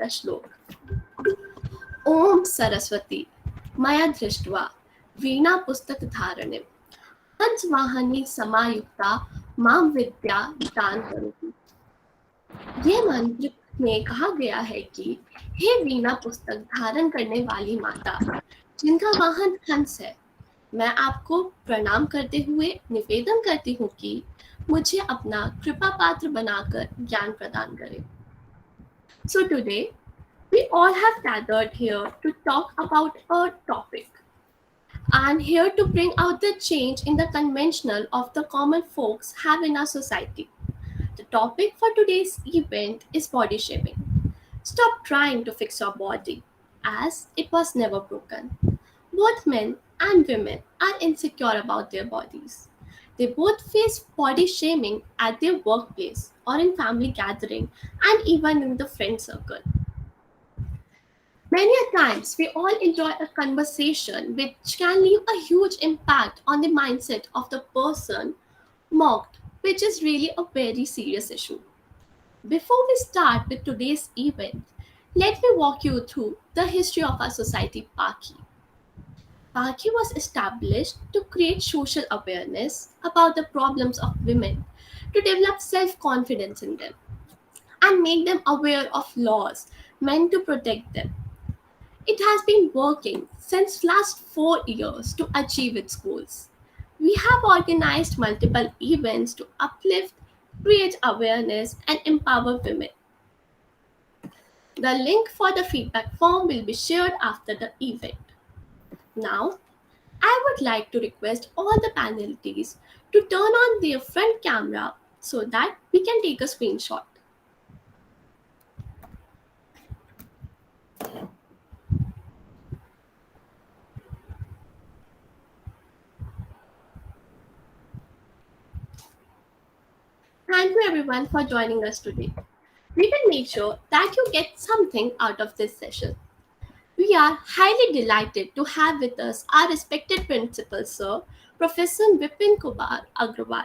का श्लोक। ओम सरस्वती मया दृष्ट्वा वीणा पुस्तक धारणिम पंचवाहनी समायुक्ता मां विद्या दान करोति। ये मंत्र में कहा गया है कि हे वीणा पुस्तक धारण करने वाली माता, जिनका वाहन हंस है, मैं आपको प्रणाम करते हुए निवेदन करती हूँ कि मुझे अपना कृपा पात्र बनाकर ज्ञान प्रदान करें। So today we all have gathered here to talk about a topic and here to bring out the change in the conventional of the common folks have in our society. The topic for today's event is body shaming. Stop trying to fix your body as it was never broken. Both men and women are insecure about their bodies. They both face body shaming at their workplace or in family gathering and even in the friend circle. Many a times we all enjoy a conversation which can leave a huge impact on the mindset of the person mocked, which is really a very serious issue. Before we start with today's event, let me walk you through the history of our society, Paki. Paki was established to create social awareness about the problems of women, to develop self confidence in them, and make them aware of laws meant to protect them. It has been working since last 4 years to achieve its goals. We have organized multiple events to uplift, create awareness, and empower women. The link for the feedback form will be shared after the event. Now, I would like to request all the panelists to turn on their front camera so that we can take a screenshot. Thank you everyone for joining us today. We will make sure that you get something out of this session. We are highly delighted to have with us our respected principal, Sir, Professor Vipin Kumar Agrawal.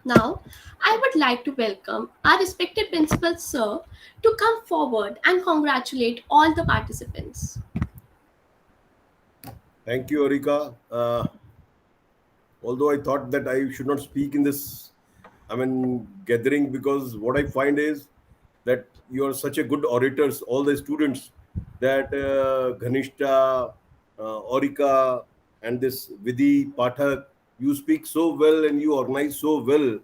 Now, I would like to welcome our respected principal, Sir, to come forward and congratulate all the participants. Thank you, Arika. Although I thought that I should not speak in this, gathering, because what I find is that you are such a good orators, all the students, that Ghanishta, Orika, and this Vidhi Pathak, you speak so well and you organize so well.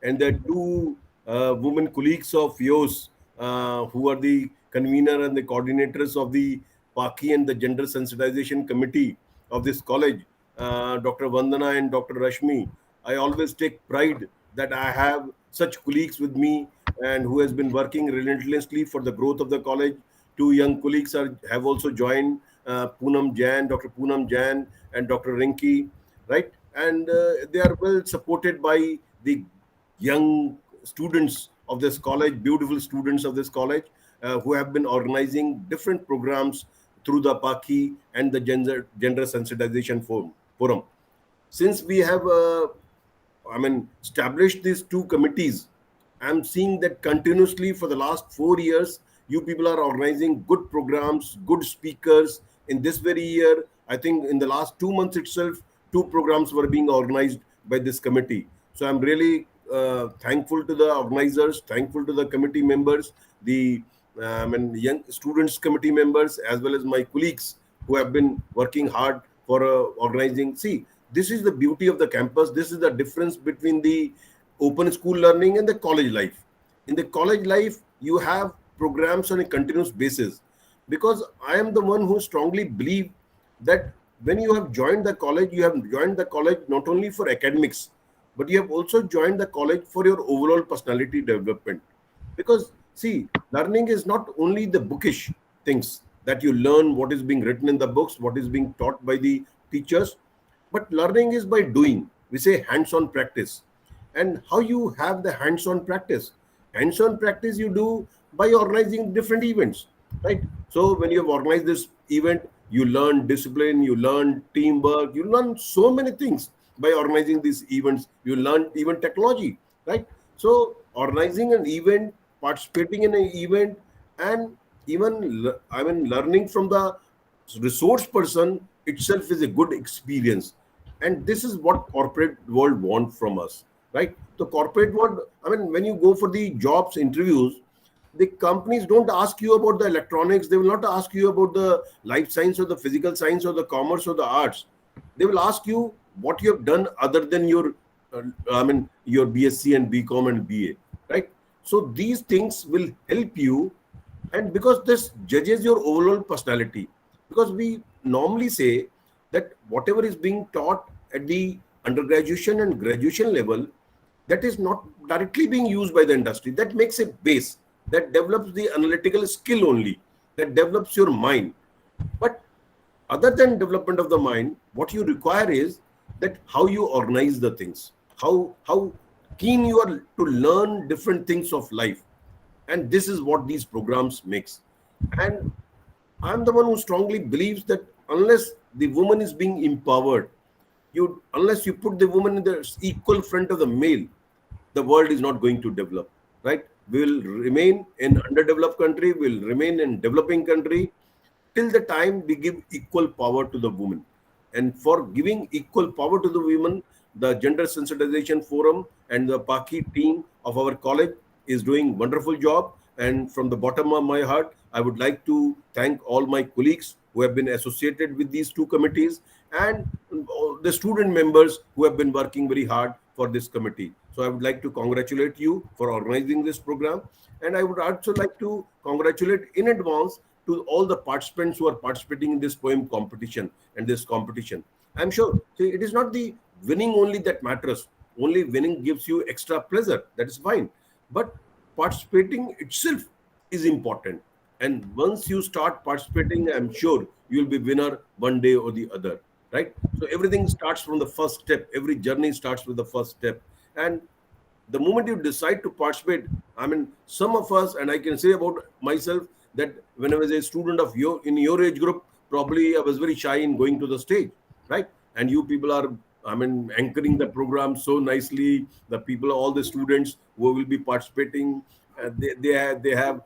And the two women colleagues of yours, who are the convener and the coordinators of the Paki and the Gender Sensitization Committee of this college, Dr. Vandana and Dr. Rashmi. I always take pride that I have such colleagues with me and who has been working relentlessly for the growth of the college. Two young colleagues have also joined, Poonam Jain, Dr. Poonam Jain and Dr. Rinki, right? And they are well supported by the young students of this college, beautiful students of this college, who have been organizing different programs through the Paki and the gender sensitization forum. Since we have established these two committees, I'm seeing that continuously for the last 4 years, you people are organizing good programs, good speakers. In this very year, I think in the last 2 months itself, two programs were being organized by this committee. So I'm really thankful to the organizers, thankful to the committee members, the young students committee members, as well as my colleagues who have been working hard for organizing. See, this is the beauty of the campus. This is the difference between the open school learning and the college life. In the college life, you have programs on a continuous basis, because I am the one who strongly believe that when you have joined the college, you have joined the college not only for academics, but you have also joined the college for your overall personality development. Because see, learning is not only the bookish things that you learn, what is being written in the books, what is being taught by the teachers, but learning is by doing. We say hands-on practice. And how you have the hands-on practice? Hands-on practice you do by organizing different events, right? So when you have organized this event, you learn discipline, you learn teamwork, you learn so many things by organizing these events. You learn even technology, right? So organizing an event, participating in an event, And even learning from the resource person itself is a good experience. And this is what corporate world want from us, right? The corporate world, when you go for the jobs interviews, the companies don't ask you about the electronics, they will not ask you about the life science or the physical science or the commerce or the arts. They will ask you what you have done other than your uh, your BSc and BCom and BA, right? So these things will help you, and because this judges your overall personality. Because we normally say that whatever is being taught at the undergraduation and graduation level, that is not directly being used by the industry. That makes a base, that develops the analytical skill only, that develops your mind. But other than development of the mind, what you require is that how you organize the things, how keen you are to learn different things of life. And this is what these programs makes. And I'm the one who strongly believes that unless the woman is being empowered, unless you put the woman in the equal front of the male, the world is not going to develop, right? We will remain in underdeveloped country, will remain in developing country till the time we give equal power to the woman. And for giving equal power to the women, the Gender Sensitization Forum and the Paki team of our college is doing wonderful job. And from the bottom of my heart, I would like to thank all my colleagues who have been associated with these two committees, and the student members who have been working very hard for this committee. So I would like to congratulate you for organizing this program. And I would also like to congratulate in advance to all the participants who are participating in this poem competition and this competition. I'm sure, see, it is not the winning only that matters. Only winning gives you extra pleasure. That is fine. But participating itself is important. And once you start participating, I'm sure you'll be winner one day or the other, right? So everything starts from the first step. Every journey starts with the first step. And the moment you decide to participate, some of us, and I can say about myself, that when I was a student of your in your age group, probably I was very shy in going to the stage, right? And you people are, anchoring the program so nicely. The people, all the students who will be participating, they have.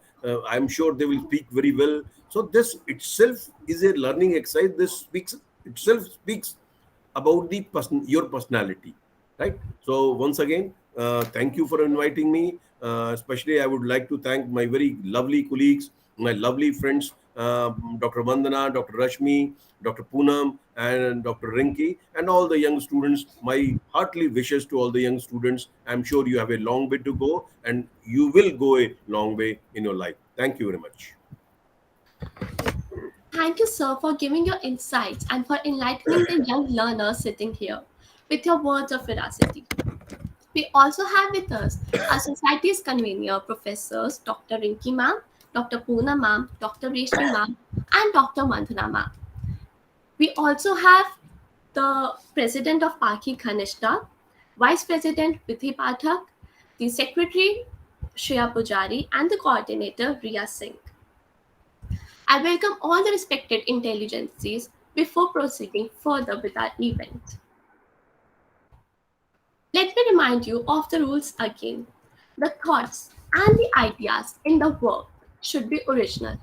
I'm sure they will speak very well. So this itself is a learning exercise. This speaks about the your personality, right? So once again, thank you for inviting me. Especially, I would like to thank my very lovely colleagues, my lovely friends, Dr. Vandana, Dr. Rashmi, Dr. Poonam, and Dr. Rinki, and all the young students. My heartily wishes to all the young students. I'm sure you have a long way to go, and you will go a long way in your life. Thank you very much. Thank you, sir, for giving your insights and for enlightening the young learners sitting here with your words of veracity. We also have with us our society's convener professors Dr. Rinki ma'am, Dr. Poona ma'am, Dr. Reshmi ma'am, and Dr. Mandhana ma'am. We also have the president of Paki Ghanishta, vice president Vidhi Pathak, the secretary Shreya Pujari, and the coordinator Riya Singh. I welcome all the respected intelligencies before proceeding further with our event. Let me remind you of the rules again. The thoughts and the ideas in the work should be original.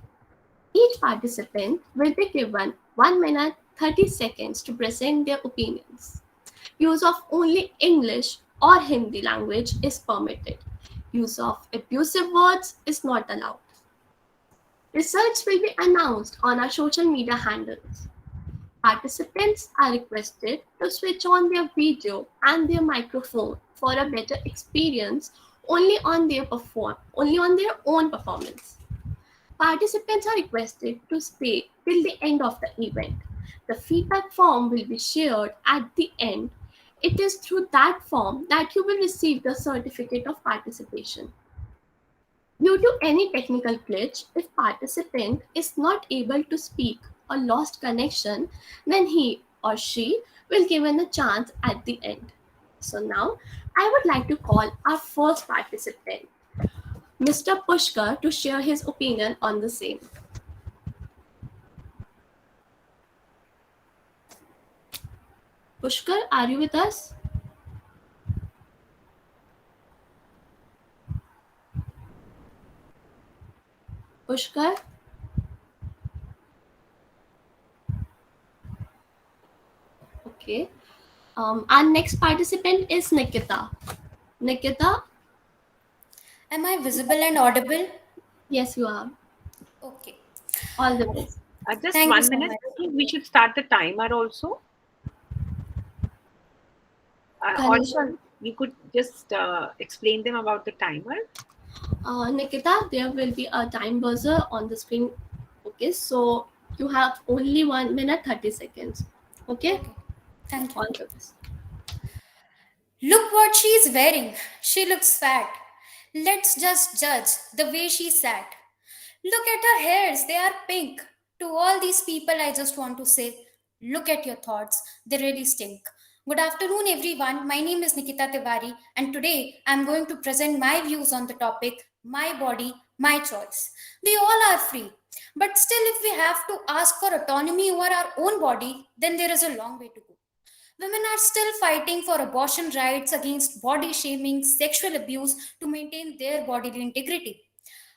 Each participant will be given 1 minute 30 seconds to present their opinions. Use of only English or Hindi language is permitted. Use of abusive words is not allowed. Results will be announced on our social media handles. Participants are requested to switch on their video and their microphone for a better experience only on their own performance. Participants are requested to stay till the end of the event. The feedback form will be shared at the end. It is through that form that you will receive the certificate of participation. Due to any technical glitch, if participant is not able to speak or lost connection, then he or she will given a chance at the end. So now I would like to call our first participant, Mr. Pushkar, to share his opinion on the same. Pushkar, are you with us? Pushkar. Okay. Our next participant is Nikita. Nikita, Am I visible and audible? yes, you are. Okay. All the best. Just Thank you 1 so minute. much. I think we should start the timer also. Correct. Also, you could just explain them about the timer. Nikita, there will be a time buzzer on the screen. Okay, so you have only 1 minute 30 seconds. Okay, Okay. Thank you. all the best. Look what she is wearing. She looks fat. Let's just judge the way she sat. Look at her hairs, they are pink. To all these people, I just want to say, look at your thoughts, they really stink. Good afternoon, everyone. My name is Nikita Tiwari, and today I'm going to present my views on the topic My Body, My Choice. We all are free, but still, if we have to ask for autonomy over our own body, then there is a long way to go. Women are still fighting for abortion rights against body shaming, sexual abuse to maintain their bodily integrity.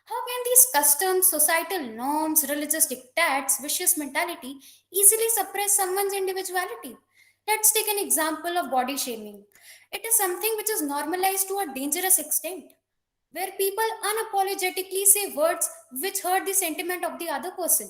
How can these customs, societal norms, religious diktats, vicious mentality easily suppress someone's individuality? Let's take an example of body shaming. It is something which is normalized to a dangerous extent, where people unapologetically say words which hurt the sentiment of the other person.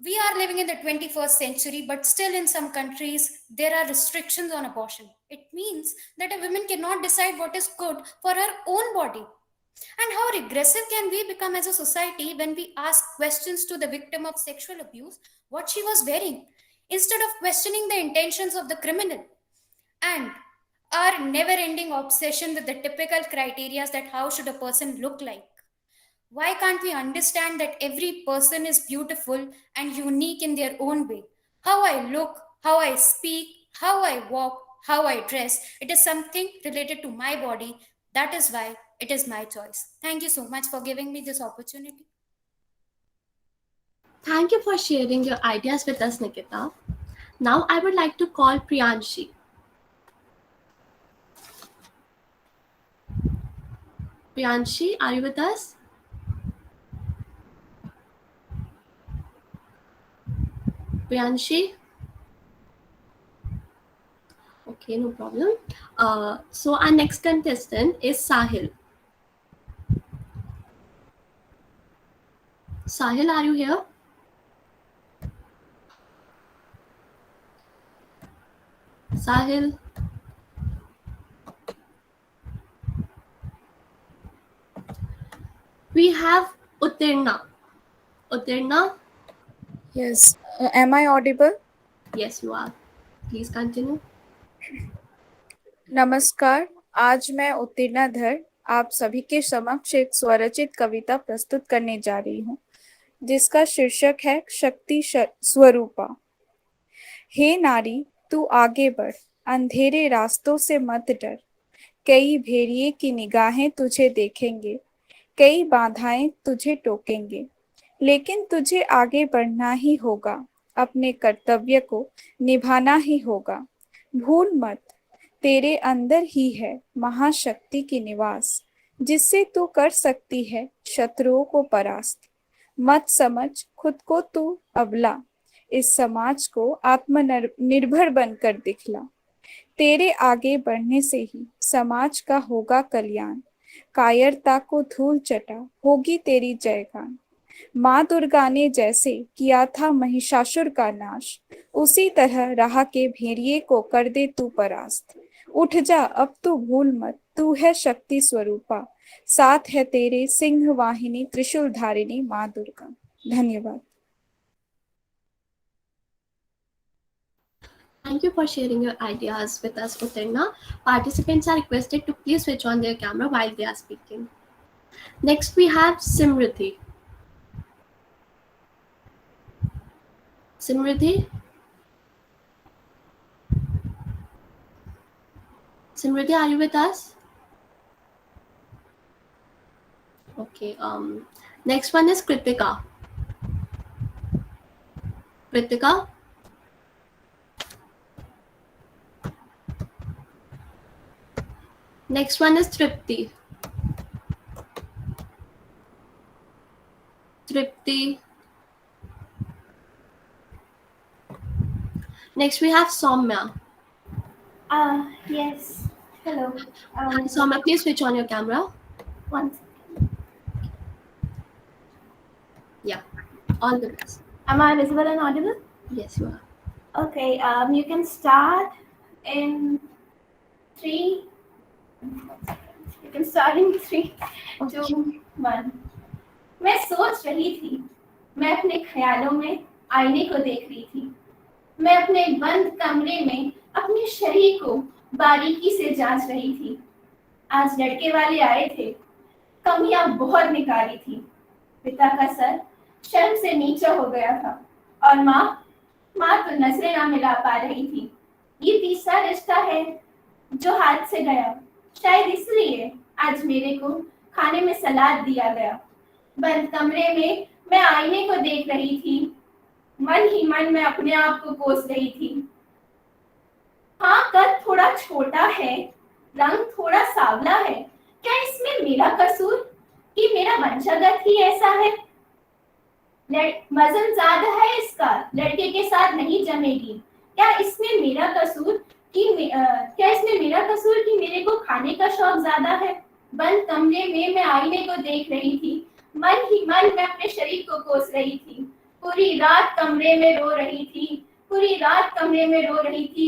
We are living in the 21st century, but still in some countries, there are restrictions on abortion. It means that a woman cannot decide what is good for her own body. And how regressive can we become as a society when we ask questions to the victim of sexual abuse what she was wearing instead of questioning the intentions of the criminal? And our never ending obsession with the typical criteria that how should a person look like. Why can't we understand that every person is beautiful and unique in their own way? How I look, how I speak, how I walk, how I dress, it is something related to my body. That is why it is my choice. Thank you so much for giving me this opportunity. Thank you for sharing your ideas with us, Nikita. Now I would like to call Priyanshi. Priyanshi, are you with us? Priyanshi? Okay, no problem. So our next contestant is Sahil. Sahil, are you here? Sahil? We have Utirna. Utirna? Yes. Am I audible? Yes, you are. Please continue. नमस्कार, आज मैं उत्तीर्णा धर आप सभी के समक्ष एक स्वरचित कविता प्रस्तुत करने जा रही हूँ, जिसका शीर्षक है शक्ति स्वरूपा। हे नारी, तू आगे बढ़, अंधेरे रास्तों से मत डर। कई भेड़िए की निगाहें तुझे देखेंगे, कई बाधाएं तुझे टोकेंगे, लेकिन तुझे आगे बढ़ना ही होगा, अपने कर्तव्य को निभाना ही होगा। भूल मत, तेरे अंदर ही है महाशक्ति की निवास, जिससे तू कर सकती है शत्रुओं को परास्त। मत समझ खुद को तू अबला, इस समाज को आत्मनिर्भर बनकर दिखला। तेरे आगे बढ़ने से ही समाज का होगा कल्याण, कायरता को धूल चटा होगी तेरी जयगान। माँ दुर्गा ने जैसे किया था महिषासुर का नाश, उसी तरह राह के भेड़िए को कर दे तू परास्त। उठ जा अब तू भूल मत, तू है शक्ति स्वरूपा, साथ है तेरे सिंह वाहिनी त्रिशूल धारिणी माँ दुर्गा। धन्यवाद। Thank you for sharing your ideas with us, Utirna. Participants are requested to please switch on their camera while they are speaking. Next, we have Simriddhi. Simriddhi? Simriddhi, are you with us? Okay. Next one is Kritika. Kritika? Next one is Tripti. Tripti. Next we have Soumya. Yes. Hello. Hi, Soumya, please switch on your camera. One second. Yeah, all the best. Am I visible and audible? Yes, you are. Okay. You can start in 3. You can start in 3, 2, 1. मैं सोच रही थी, मैं अपने ख्यालों में आईने को देख रही थी। मैं अपने बंद कमरे में अपने शरीर को बारीकी से जांच रही थी। आज लड़के वाले आए थे, कमियां बहुत निकाली थी। पिता का सर शर्म से नीचा हो गया था और माँ तो नजरें ना मिला पा रही थी। ये तीसरा रिश्ता है जो हाथ से गया, शायद इसलिए आज मेरे को खाने में सलाद दिया गया। बंद कमरे में मैं आईने को देख रही थी, मन ही मन में अपने आप को कोस रही थी। हाँ, कद थोड़ा छोटा है, रंग थोड़ा सांवला है, क्या इसमें मेरा कसूर कि मेरा वंशागत ही ऐसा है? वजन ज्यादा है इसका, लड़के के साथ नहीं जमेगी। क्या इसमें मेरा कसूर कि मेरे को खाने का शौक ज्यादा है? बंद कमरे में मैं आईने को देख रही थी, मन ही मन में अपने शरीर को कोस रही थी। पूरी रात कमरे में रो रही थी,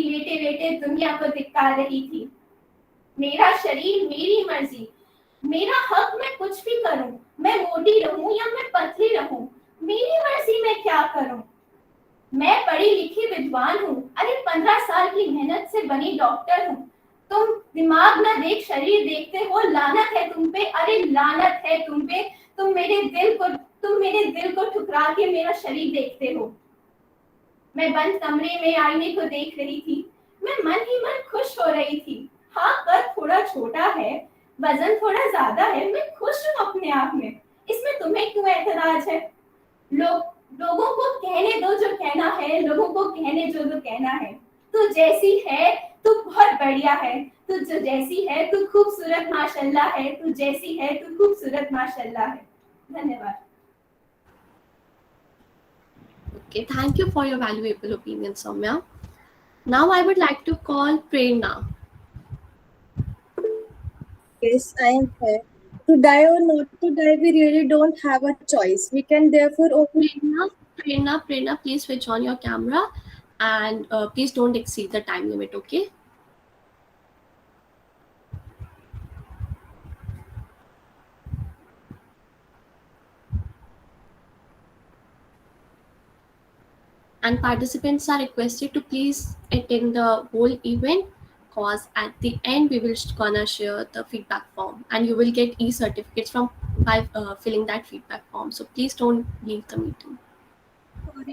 लेटे लेटे दुनिया को धिक्कार रही थी। मेरा शरीर, मेरी मर्जी, मेरा हक, मैं कुछ भी करूं, मैं मोटी रहूं या मैं पतली रहूं, मेरी मर्जी मैं क्या करूं? मैं पढ़ी लिखी विद्वान हूँ, अरे 15 साल की मेहनत से बनी डॉक्टर हूँ। तुम दिमाग ना देख शरीर देखते हो, लानत है तुम पे, अरे लानत है तुम पे। तुम मेरे दिल को ठुकरा के मेरा शरीर देखते हो। मैं बंद कमरे में आईने को देख रही थी, मैं मन ही मन खुश हो रही थी। हाँ, कद थोड़ा छोटा है, वजन थोड़ा ज्यादा है, मैं खुश हूँ अपने आप में। इसमें तुम्हें क्यों ऐतराज है? लोगों को कहने दो जो कहना है, लोगों को कहने जो कहना है। तू जैसी है तू बहुत बढ़िया है, तू जो जैसी है तू खूबसूरत माशाल्लाह है, तू जैसी है तू खूबसूरत माशाल्लाह है। धन्यवाद। Okay, thank you for your valuable opinion, Soumya. Now I would like to call Prerna. Yes, I am here. To die or not to die, we really don't have a choice. We can therefore only. Prerna, please switch on your camera and please don't exceed the time limit, okay? And participants are requested to please attend the whole event, cause at the end we will gonna share the feedback form and you will get e-certificates by filling that feedback form. So please don't leave the meeting.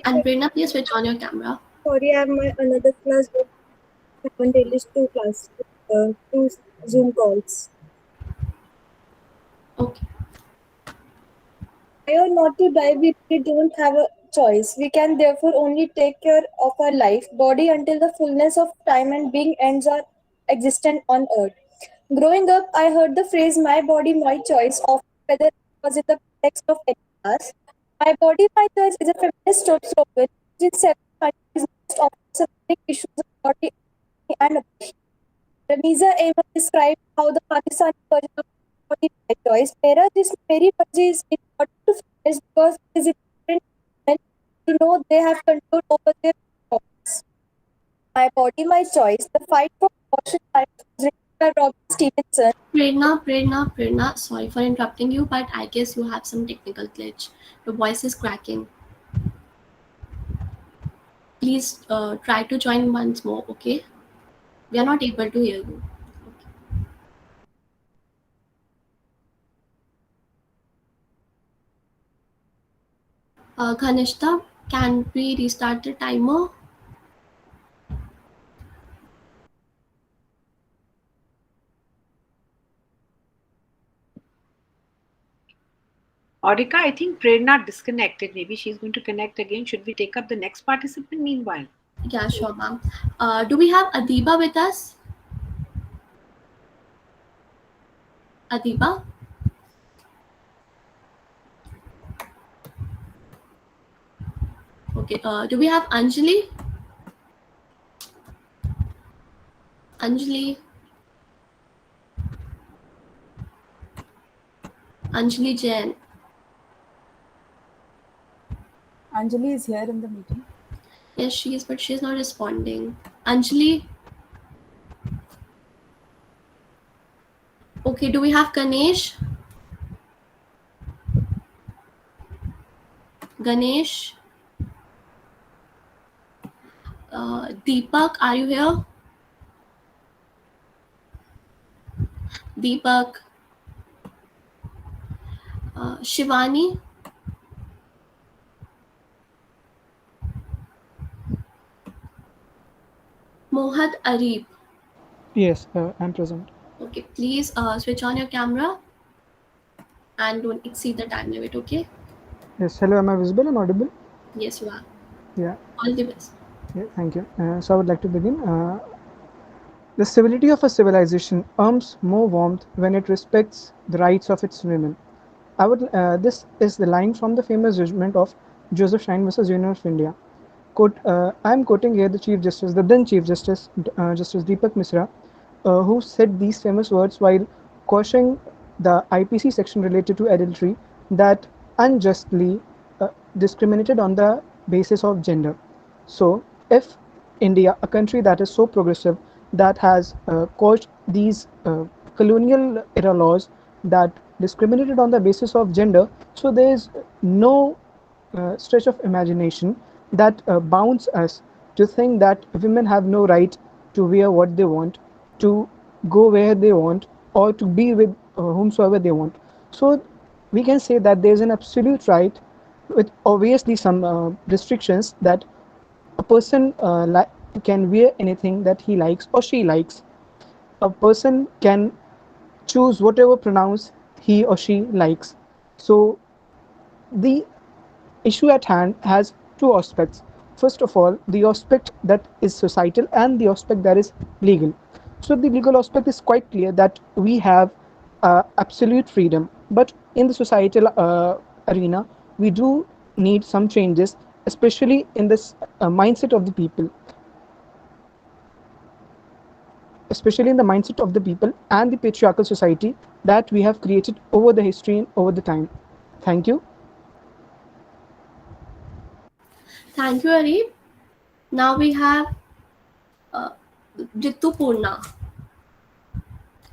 And Prerna, please switch on your camera. Sorry, I have my another class. Haven't released 2 Zoom calls. Okay. Die or not to die, we really don't have a choice. We can therefore only take care of our life, body until the fullness of time and being ends our existence on earth. Growing up, I heard the phrase "my body, my choice," often whether it was in the context of any class. My body, my choice is a feminist slogan which in several countries most often surrounding issues of body and abortion. Ramiza Ahmed described how the Pakistani version of body my choice, मेरा जिस्म मेरी मर्जी is important to feminists because it is important for women to know they have control over their bodies. My body, my choice. The fight for abortion rights was written by Robert Stevenson. Prerna, sorry for interrupting you, but I guess you have some technical glitch. Your voice is cracking. Please try to join once more, okay? We are not able to hear you. Ghanishta, can we restart the timer? Aurika, I think Prerna disconnected. Maybe she's going to connect again. Should we take up the next participant meanwhile? Yeah, sure, ma'am. Do we have Adiba with us? Adiba? Okay, do we have Anjali? Anjali? Anjali Jain. Anjali is here in the meeting. Yes, she is, but she is not responding. Anjali? Okay, do we have Ganesh? Ganesh? Deepak, are you here? Deepak? Shivani? Mohad Arif. Yes, I'm present. Okay, please switch on your camera and don't exceed the time limit, okay? Yes, hello, am I visible and audible? Yes, you are. Yeah, All the best. yeah, thank you. So I would like to begin. The civility of a civilization earns more warmth when it respects the rights of its women. This is the line from the famous judgment of Joseph Shine versus Union of India. I am quoting here the Chief Justice, the then Chief Justice, Justice Deepak Misra, who said these famous words while quashing the IPC section related to adultery that unjustly discriminated on the basis of gender. So, if India, a country that is so progressive, that has quashed these colonial era laws that discriminated on the basis of gender, so there is no stretch of imagination that bounds us to think that women have no right to wear what they want, to go where they want, or to be with whomsoever they want. So we can say that there is an absolute right, with obviously some restrictions, that a person can wear anything that he likes or she likes. A person can choose whatever pronouns he or she likes. So the issue at hand has two aspects. First of all, the aspect that is societal and the aspect that is legal. So the legal aspect is quite clear that we have absolute freedom, but in the societal arena, we do need some changes, especially in this mindset of the people. Especially in the mindset of the people and the patriarchal society that we have created over the history and over the time. Thank you. Thank you, Arif. Now we have Ritupurna.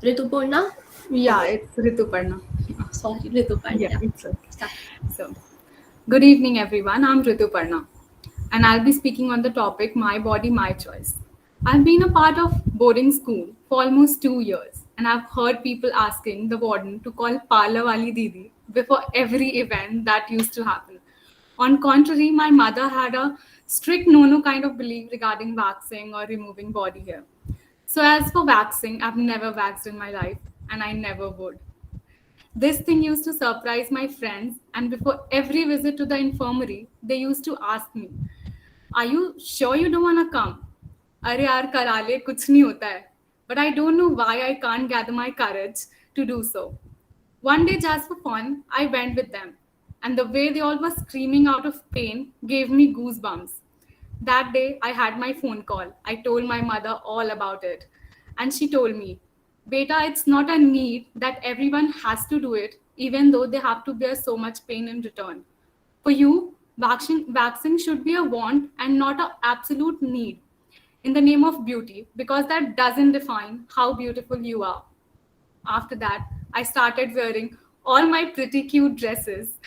Ritupurna? Yeah, it's Rituparna. Sorry, Ritupurna. Yeah, it's okay. So, good evening, everyone. I'm Rituparna, and I'll be speaking on the topic My Body, My Choice. I've been a part of boarding school for almost 2 years, and I've heard people asking the warden to call Parla Wali Didi before every event that used to happen. On contrary, my mother had a strict no-no kind of belief regarding waxing or removing body hair. So as for waxing, I've never waxed in my life, and I never would. This thing used to surprise my friends, and before every visit to the infirmary, they used to ask me, "Are you sure you don't want to come?" Arey yaar, kara le, kuch nahi hota hai. But I don't know why I can't gather my courage to do so. One day, just for fun, I went with them, and the way they all were screaming out of pain gave me goosebumps. That day, I had my phone call. I told my mother all about it. And she told me, Beta, it's not a need that everyone has to do it, even though they have to bear so much pain in return. For you, waxing should be a want and not an absolute need in the name of beauty, because that doesn't define how beautiful you are. After that, I started wearing all my pretty cute dresses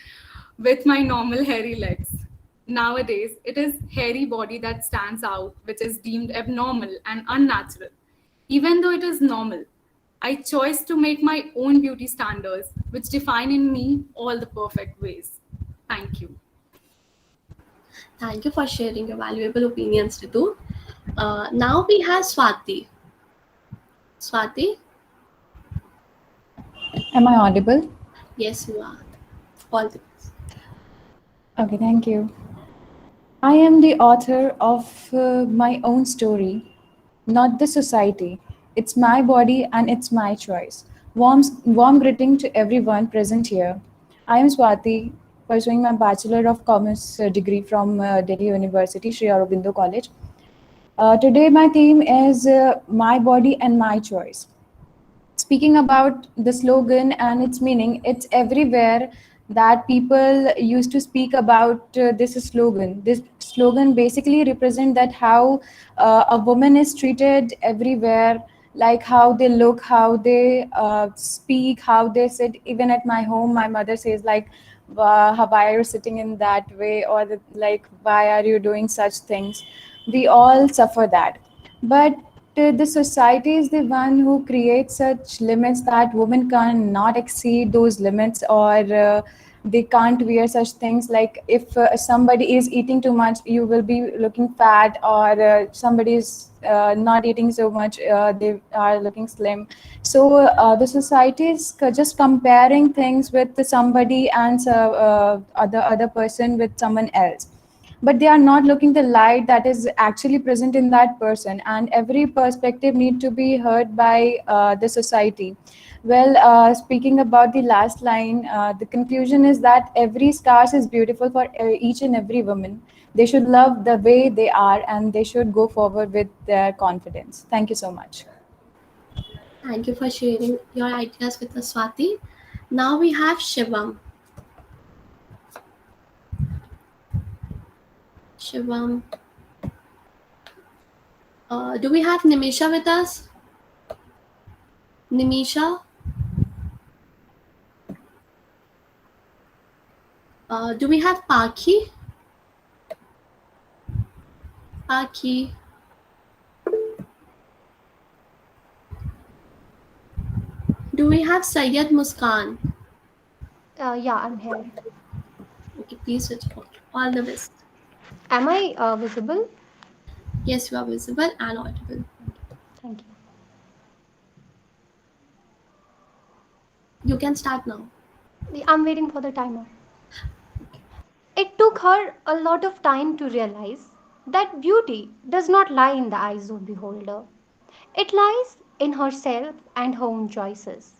with my normal hairy legs. Nowadays, it is hairy body that stands out, which is deemed abnormal and unnatural. Even though it is normal, I chose to make my own beauty standards, which define in me all the perfect ways. Thank you. Thank you for sharing your valuable opinions, Ritu. Now we have Swati. Swati? Am I audible? Yes, you are. All the best. Okay, thank you. I am the author of my own story, not the society. It's my body and it's my choice. Warm greeting to everyone present here. I am Swati, pursuing my Bachelor of Commerce degree from Delhi University, Sri Aurobindo College. Today, my theme is My Body and My Choice. Speaking about the slogan and its meaning, it's everywhere that people used to speak about this slogan. This slogan basically represents that how a woman is treated everywhere, like how they look, how they speak, how they sit. Even at my home, my mother says like, why are you sitting in that way, or like, why are you doing such things? We all suffer that, but the society is the one who creates such limits that women cannot exceed those limits, or they can't wear such things. Like if somebody is eating too much, you will be looking fat, or somebody is not eating so much, they are looking slim. So the society is just comparing things with somebody and other person with someone else, but they are not looking the light that is actually present in that person, and every perspective need to be heard by the society. Well, speaking about the last line, the conclusion is that every stars is beautiful for each and every woman. They should love the way they are, and they should go forward with their confidence. Thank you so much. Thank you for sharing your ideas with us, Swati. Now we have Shivam. Shivam. Do we have Nimisha with us? Nimisha? Do we have Paki? Paki. Do we have Syed Muskan? Yeah, I'm here. Okay, please switch on. All the best. Am I visible? Yes, you are visible and audible. Thank you. You can start now. I'm waiting for the timer. It took her a lot of time to realize that beauty does not lie in the eyes of the beholder. It lies in herself and her own choices.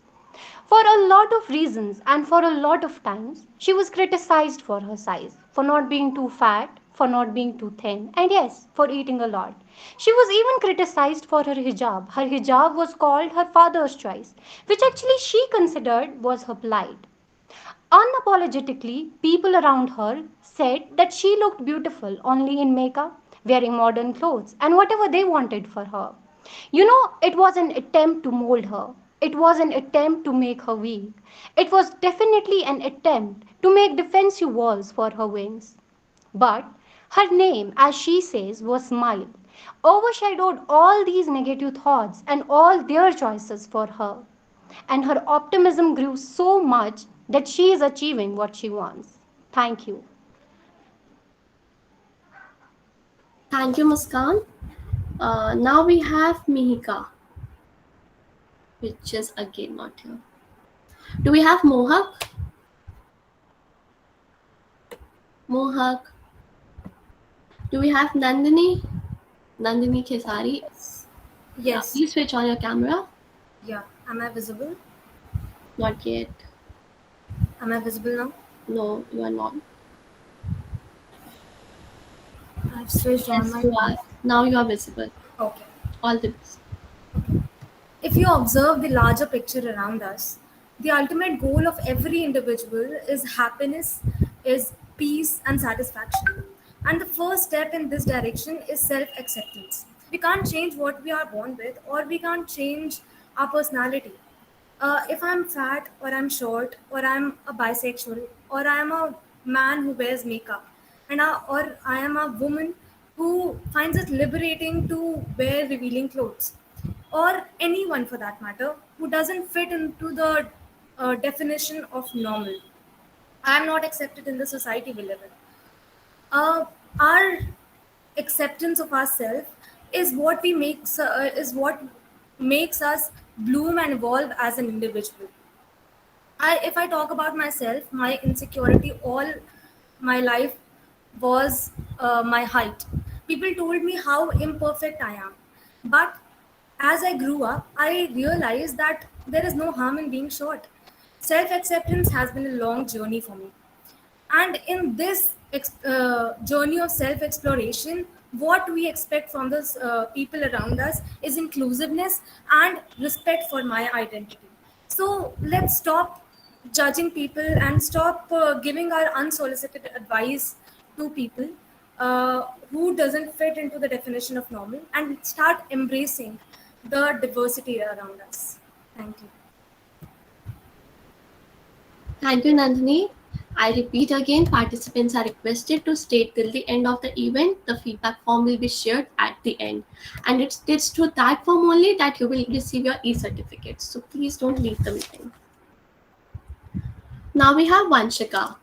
For a lot of reasons and for a lot of times, she was criticized for her size, for not being too fat, for not being too thin, and yes, for eating a lot. She was even criticized for her hijab. Her hijab was called her father's choice, which actually she considered was her plight. Unapologetically, people around her said that she looked beautiful only in makeup, wearing modern clothes, and whatever they wanted for her. You know, it was an attempt to mold her. It was an attempt to make her weak. It was definitely an attempt to make defensive walls for her wings. But her name, as she says, was Smile, overshadowed all these negative thoughts and all their choices for her. And her optimism grew so much that she is achieving what she wants. Thank you. Thank you, Muskan. Now we have Mihika, which is again not here. Do we have Mohak? Mohak. Do we have Nandini? Nandini Kesari? Yes. Please switch on your camera. Yeah. Am I visible? Not yet. Am I visible now? No, you are not. I've switched on Yes, my. you are. Now you are visible. Okay. All the best. If you observe the larger picture around us, the ultimate goal of every individual is happiness, is peace and satisfaction. And the first step in this direction is self-acceptance. We can't change what we are born with, or we can't change our personality. If I'm fat, or I'm short, or I'm a bisexual, or I'm a man who wears makeup, or I am a woman who finds it liberating to wear revealing clothes, or anyone for that matter who doesn't fit into the definition of normal, I'm not accepted in the society we live in. Our acceptance of ourselves is what makes us bloom and evolve as an individual. If I talk about myself, my insecurity all my life was my height. People told me how imperfect I am, but as I grew up, I realized that there is no harm in being short. Self acceptance has been a long journey for me. And in this journey of self exploration, what we expect from the people around us is inclusiveness and respect for my identity. So let's stop judging people and stop giving our unsolicited advice to people who doesn't fit into the definition of normal, and start embracing the diversity around us. Thank you. Thank you, Nandini. I repeat again, participants are requested to stay till the end of the event. The feedback form will be shared at the end. And it's through that form only that you will receive your e-certificates. So please don't leave the meeting. Now we have Vanshika.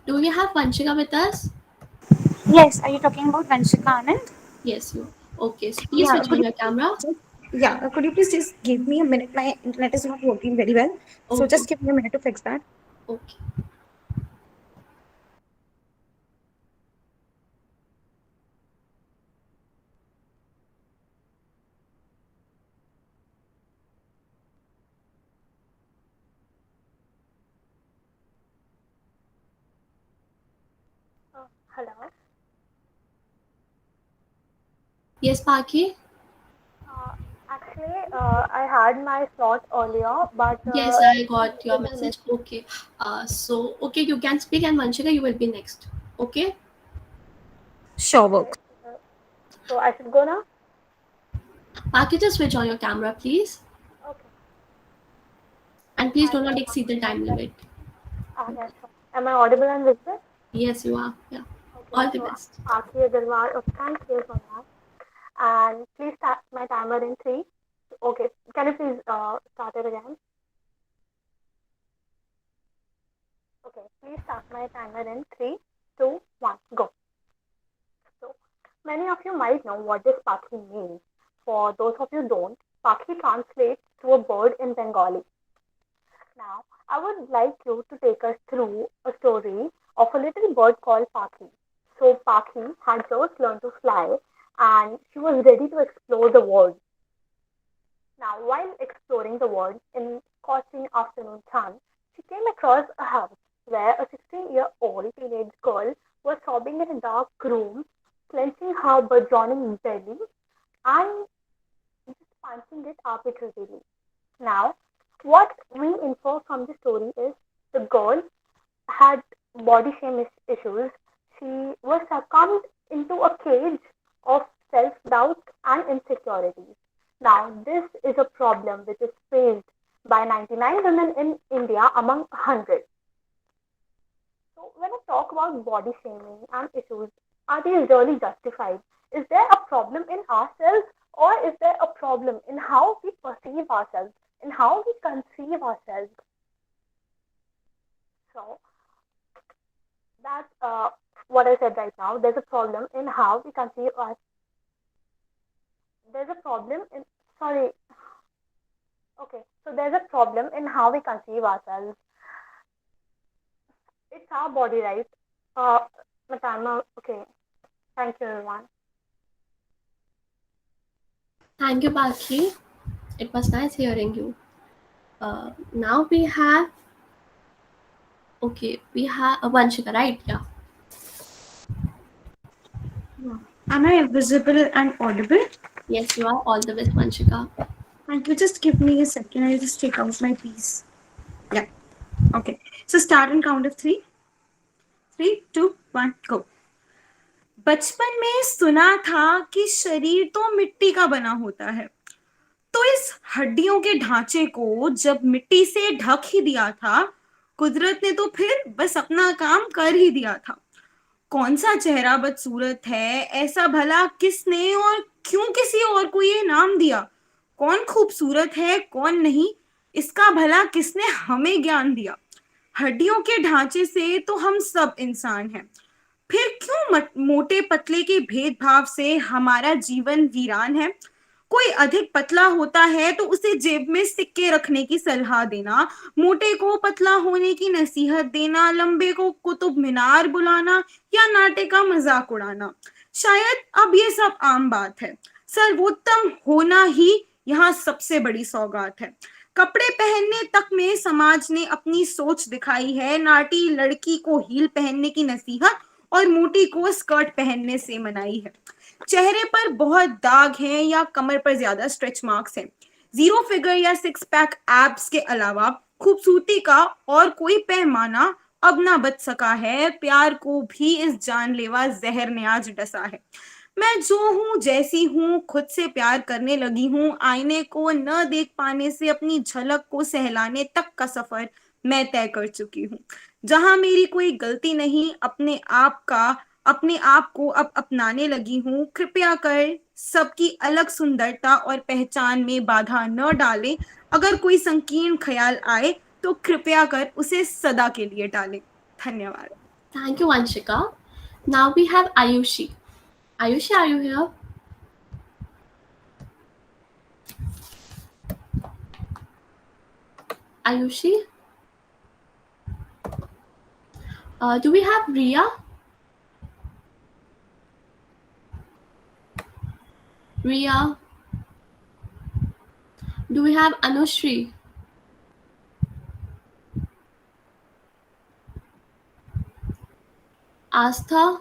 Do we have Vanshika with us? Yes, are you talking about Vanshika Anand? Yes, you. Okay, so please Yeah, switch on your camera. could you please just give me a minute? My internet is not working very well. So Okay. just give me a minute to fix that. Okay. Hello. Yes, Paki? Actually, I had my slot earlier, but Yes, I got your message. Okay. Okay, you can speak, and Vanshika, you will be next. Okay? Sure, works. So I should go now? Paki, just switch on your camera, please. Okay. And please do not exceed the time limit. Yeah, sure. Am I audible and visible? Yes, you are. Yeah. Okay, All the so best. Akhil Agarwal, okay, thank you for that. And please start my timer in 3. Okay, can you please start it again? Okay, please start my timer in 3, 2, 1, go. So, many of you might know what this Pakhi means. For those of you who don't, Pakhi translates to a bird in Bengali. Now, I would like you to take us through a story of a little bird called Pakhi. So, Pakhi had just learned to fly and she was ready to explore the world. Now, while exploring the world in scorching afternoon sun, she came across a house where a 16-year-old teenage girl was sobbing in a dark room, clenching her burgeoning belly and just punching it arbitrarily. Now, what we infer from the story is the girl had body shame issues. She was succumbed into a cage of self doubt and insecurities. Now, this is a problem which is faced by 99 women in India among 100. So, when I talk about body shaming and issues, are these really justified? Is there a problem in ourselves, or is there a problem in how we perceive ourselves, in how we conceive ourselves? So, that's what I said right now. There's a problem in how we conceive ourselves. There's a problem in, sorry. Okay, so there's a problem in how we conceive ourselves. It's our body, right? Matama, okay. Thank you, everyone. Thank you, Paki. It was nice hearing you. Now we have. Okay, we have Vanshika, right? Yeah. Am I visible and audible? Yes, you are. All the best, Vanshika. Thank you. Just give me a second. I'll just take out my piece. Yeah. Okay. So start and count of 3. 3, 2, 1, go. बचपन में सुना था कि शरीर तो मिट्टी का बना होता है, तो इस हड्डियों के ढांचे को जब मिट्टी से ढक ही दिया था, कुदरत ने तो फिर बस अपना काम कर ही दिया था। कौन सा चेहरा बदसूरत है, ऐसा भला किसने और क्यों किसी और को ये नाम दिया? कौन खूबसूरत है, कौन नहीं, इसका भला किसने हमें ज्ञान दिया? हड्डियों के ढांचे से तो हम सब इंसान हैं, फिर क्यों मोटे पतले के भेदभाव से हमारा जीवन वीरान है? कोई अधिक पतला होता है तो उसे जेब में सिक्के रखने की सलाह देना, मोटे को पतला होने की नसीहत देना, लंबे को कुतुब मीनार बुलाना या नाटे का मजाक उड़ाना। शायद अब ये सब आम बात है। सर्वोत्तम होना ही यहाँ सबसे बड़ी सौगात है। कपड़े पहनने तक में समाज ने अपनी सोच दिखाई है। नाटी लड़की को हील पहनने की नसीहत और मोटी को स्कर्ट पहनने से मनाई है। चेहरे पर बहुत दाग हैं या कमर पर ज्यादा स्ट्रेच मार्क्स हैं। जीरो फिगर या सिक्स पैक एब्स के अलावा खूबसूरती का और कोई पैमाना अब ना बच सका है। प्यार को भी इस जानलेवा जहर ने आज डसा है। मैं जो हूँ जैसी हूँ खुद से प्यार करने लगी हूँ। आईने को न देख पाने से अपनी झलक को सहलाने तक का सफर मैं तय कर चुकी हूँ। जहां मेरी कोई गलती नहीं, अपने आप को अब अपनाने लगी हूँ। कृपया कर सबकी अलग सुंदरता और पहचान में बाधा न डालें। अगर कोई संकीर्ण ख्याल आए तो कृपया कर उसे सदा के लिए टालें। धन्यवाद। Thank you, Vanshika. Now we have Ayushi. Ayushi, are you here? Ayushi? Do we have Ria? Ria? Do we have Anushri? Astha?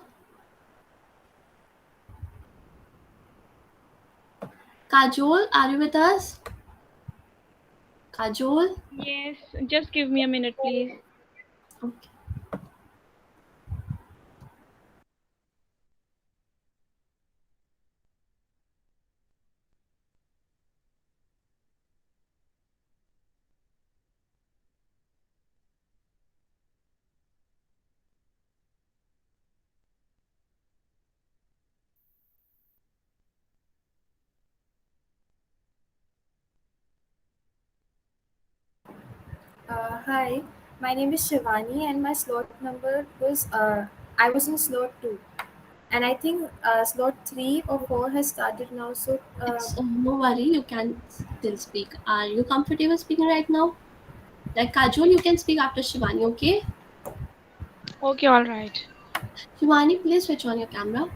Kajol, are you with us? Kajol? Yes, just give me a minute, please. Okay. Hi, my name is Shivani, and my slot number was I was in slot 2, and I think slot 3 or 4 has started now. So No worry, you can still speak. Are you comfortable speaking right now? Like Kajol, you can speak after Shivani, okay? Okay, all right. Shivani, please switch on your camera.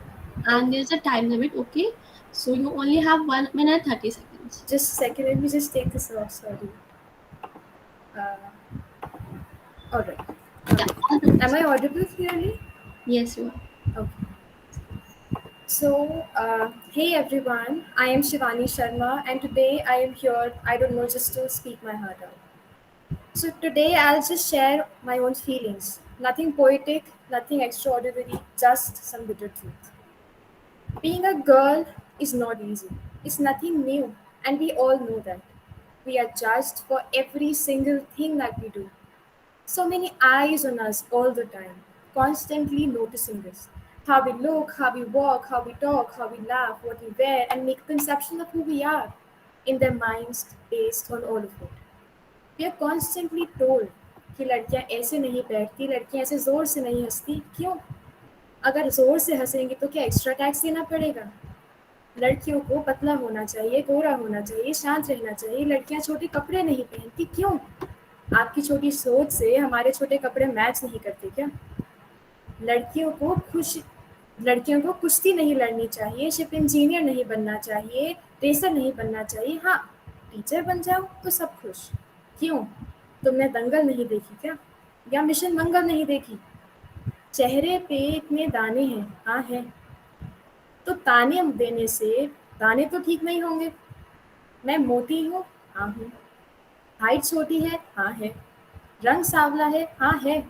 And there's a time limit, okay? So you only have 1 minute 30 seconds. just a second, let me just take this off. Sorry. All right. Am I audible clearly? Yes, you are. Okay. So, hey everyone, I am Shivani Sharma, and today I am here, I don't know, just to speak my heart out. So, today I'll just share my own feelings. Nothing poetic, nothing extraordinary, just some bitter truth. Being a girl is not easy, it's nothing new, and we all know that. We are judged for every single thing that we do. So many eyes on us all the time, constantly noticing this. How we look, how we walk, how we talk, how we laugh, what we wear, and make a conception of who we are in their minds based on all of it. We are constantly told कि लड़कियां ऐसे नहीं बैठती, लड़कियां ऐसे जोर से नहीं हंसती। क्यों? अगर जोर से हंसेंगी तो क्या एक्स्ट्रा टैक्स देना पड़ेगा? लड़कियों को पतला होना चाहिए, गोरा होना चाहिए, शांत रहना चाहिए। लड़कियां छोटे कपड़े नहीं पहनती। क्यों? आपकी छोटी सोच से हमारे छोटे कपड़े मैच नहीं करते क्या? लड़कियों को कुश्ती नहीं लड़नी चाहिए, शिप इंजीनियर नहीं बनना चाहिए, रेसर नहीं बनना चाहिए। हाँ, टीचर बन जाओ तो सब खुश। क्यों? तुमने दंगल नहीं देखी क्या? या मिशन मंगल नहीं देखी? चेहरे पे इतने दाने हैं। हाँ है। तो ताने देने से दाने तो ठीक नहीं होंगे। मैं मोटी हूँ। हाँ हूँ। हाइट छोटी है। हाँ है। रंग सांवला है। हाँ है।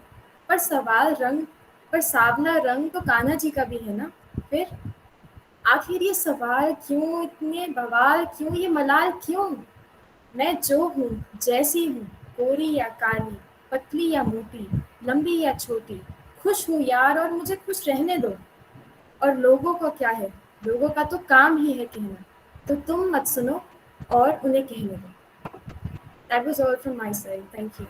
पर सांवला रंग तो कान्हा जी का भी है ना। फिर आखिर ये सवाल क्यों, इतने बवाल क्यों, ये मलाल क्यों? मैं जो हूँ जैसी हूँ, गोरी या काली, पतली या मोटी, लंबी या छोटी, खुश हूँ यार और मुझे खुश रहने दो। और लोगों को क्या है? लोगों का तो काम ही है कहना। तो तुम मत सुनो और उन्हें कहने दो। That was all from my side. Thank you.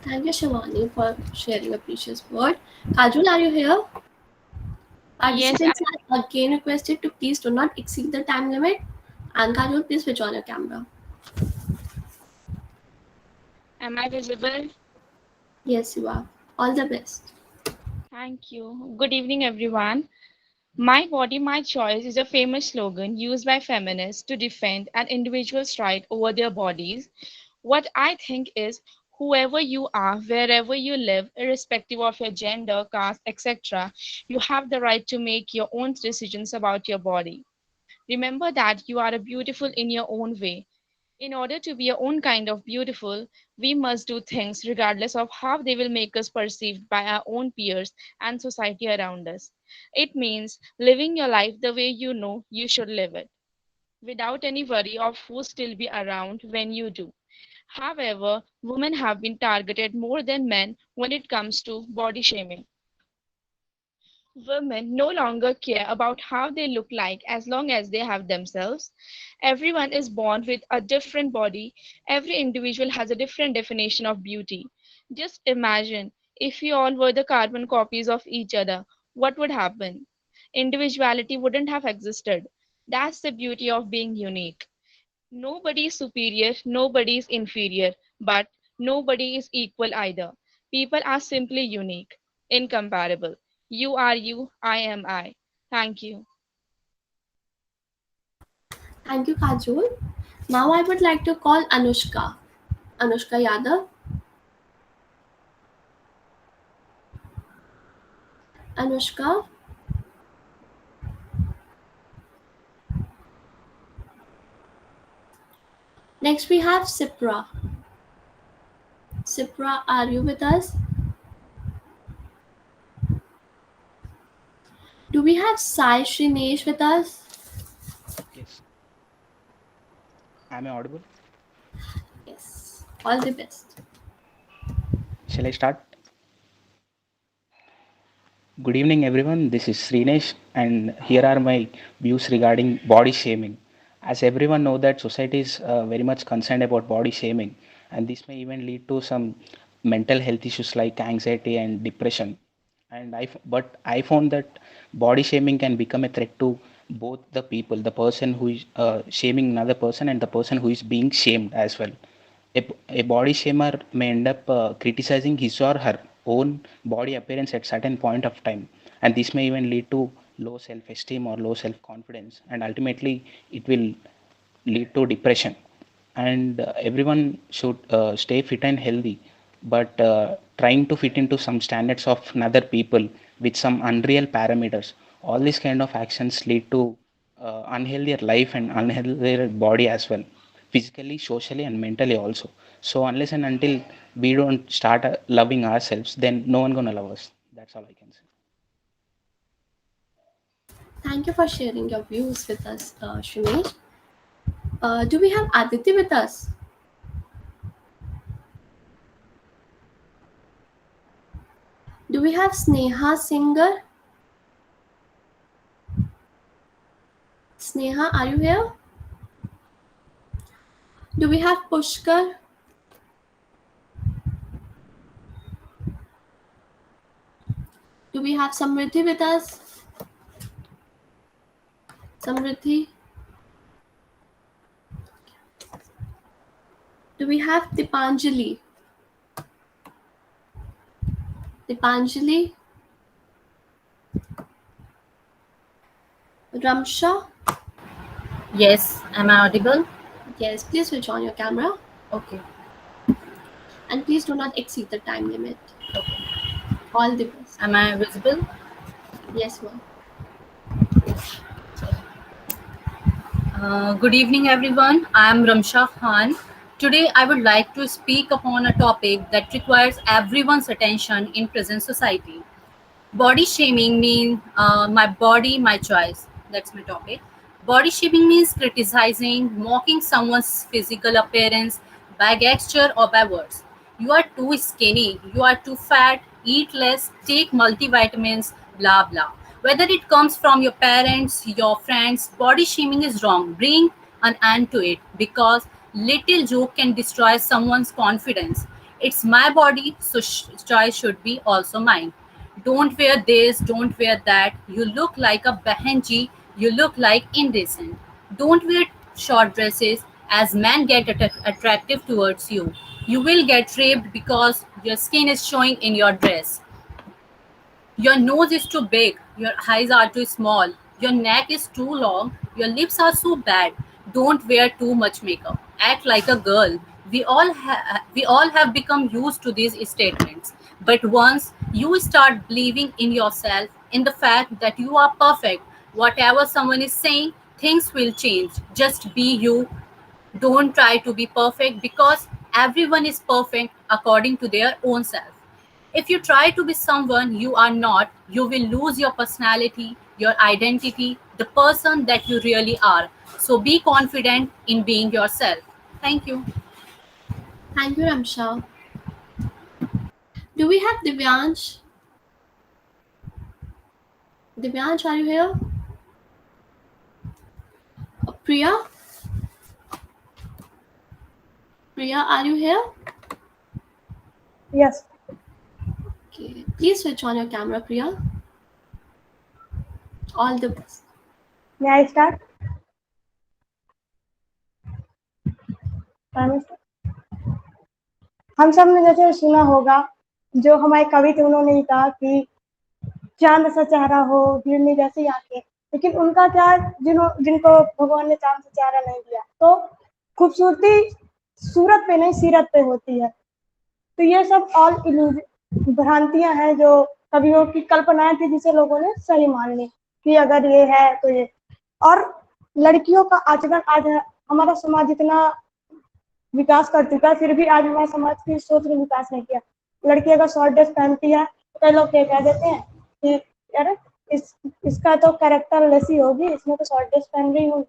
Thank you, Shivani, for sharing a precious word. Kajol, are you here? Participants are again requested to please do not exceed the time limit. And Kajol, please switch on your camera. Am I visible? Yes, you are. All the best. Thank you. Good evening, everyone. My body, my choice is a famous slogan used by feminists to defend an individual's right over their bodies. What I think is whoever you are, wherever you live, irrespective of your gender, caste, etc., you have the right to make your own decisions about your body. Remember that you are beautiful in your own way. In order to be your own kind of beautiful, we must do things regardless of how they will make us perceived by our own peers and society around us. It means living your life the way you know you should live it, without any worry of who still be around when you do. However, women have been targeted more than men when it comes to body shaming. Women no longer care about how they look like as long as they have themselves. Everyone is born with a different body. Every individual has a different definition of beauty. Just imagine if we all were the carbon copies of each other, what would happen? Individuality wouldn't have existed. That's the beauty of being unique. Nobody is superior, nobody is inferior, but nobody is equal either. People are simply unique, incomparable. You are you, I am I. Thank you. Thank you, Kajol. Now I would like to call Anushka. Anushka Yadav. Anushka. Next we have Sipra. Sipra, are you with us? Do we have Sai Shrinesh with us? Yes. Am I audible? Yes. All the best. Shall I start? Good evening, everyone. This is Srinesh, and here are my views regarding body shaming. As everyone know that society is very much concerned about body shaming, and this may even lead to some mental health issues like anxiety and depression. And but I found that body shaming can become a threat to both the people, the person who is shaming another person, and the person who is being shamed as well. A body shamer may end up criticizing his or her own body appearance at certain point of time, and this may even lead to low self-esteem or low self-confidence, and ultimately it will lead to depression. And everyone should stay fit and healthy, but trying to fit into some standards of another people with some unreal parameters, all these kind of actions lead to unhealthier life and unhealthier body as well, physically, socially, and mentally also. So unless and until we don't start loving ourselves, then no one gonna love us. That's all I can say. Thank you for sharing your views with us, Shrinesh. Do we have Aditi with us? Do we have Sneha Singer? Sneha, are you here? Do we have Pushkar? Do we have Samriddhi with us? Samriddhi? Do we have Dipanjali? Dipanjali? Ramsha? Yes, am I audible? Yes, please switch on your camera. Okay. And please do not exceed the time limit. Okay. All the best. Am I visible? Yes, ma'am. Good evening, everyone. I am Ramsha Khan. Today, I would like to speak upon a topic that requires everyone's attention in present society. Body shaming means my body, my choice. That's my topic. Body shaming means criticizing, mocking someone's physical appearance by gesture or by words. You are too skinny, you are too fat, eat less, take multivitamins, blah blah. Whether it comes from your parents, your friends, body shaming is wrong. Bring an end to it because little joke can destroy someone's confidence. It's my body, so choice should be also mine. Don't wear this, don't wear that. You look like a bahenji, you look like indecent. Don't wear short dresses as men get attractive towards you. You will get raped because your skin is showing in your dress. Your nose is too big, your eyes are too small, your neck is too long, your lips are so bad. Don't wear too much makeup. Act like a girl. We all have become used to these statements. But once you start believing in yourself, in the fact that you are perfect, whatever someone is saying, things will change. Just be you. Don't try to be perfect because everyone is perfect according to their own self. If you try to be someone you are not, you will lose your personality, your identity, the person that you really are. So be confident in being yourself. Thank you. Thank you, Ramsha. Do we have Divyansh? Divyansh, are you here? Priya? Priya, are you here? Yes. Okay. Please switch on your camera, Priya. All the best. May I start? हम सब ने जैसे सुना होगा, जो हमारे कवि थे उन्होंने ही कहा कि चांद सा चेहरा हो, हिरनी जैसी आंखें, लेकिन उनका क्या, जिनको भगवान ने चांद सा चेहरा नहीं दिया, तो खूबसूरती सूरत पे नहीं सीरत पे होती है। तो ये सब ऑल भ्रांतियां हैं जो कवियों की कल्पनाएं थी, जिसे लोगों ने सही मान ली कि अगर ये है तो ये। और लड़कियों का आचरण, आज हमारा समाज इतना विकास कर चुका है, फिर भी आज हमारे समाज की सोच ने विकास नहीं किया। लड़की अगर शॉर्ट ड्रेस पहनती है तो कई लोग क्या कह देते हैं कि यार इसका तो कैरेक्टर ऐसी होगी, इसमें तो शॉर्ट ड्रेस पहन रही होगी,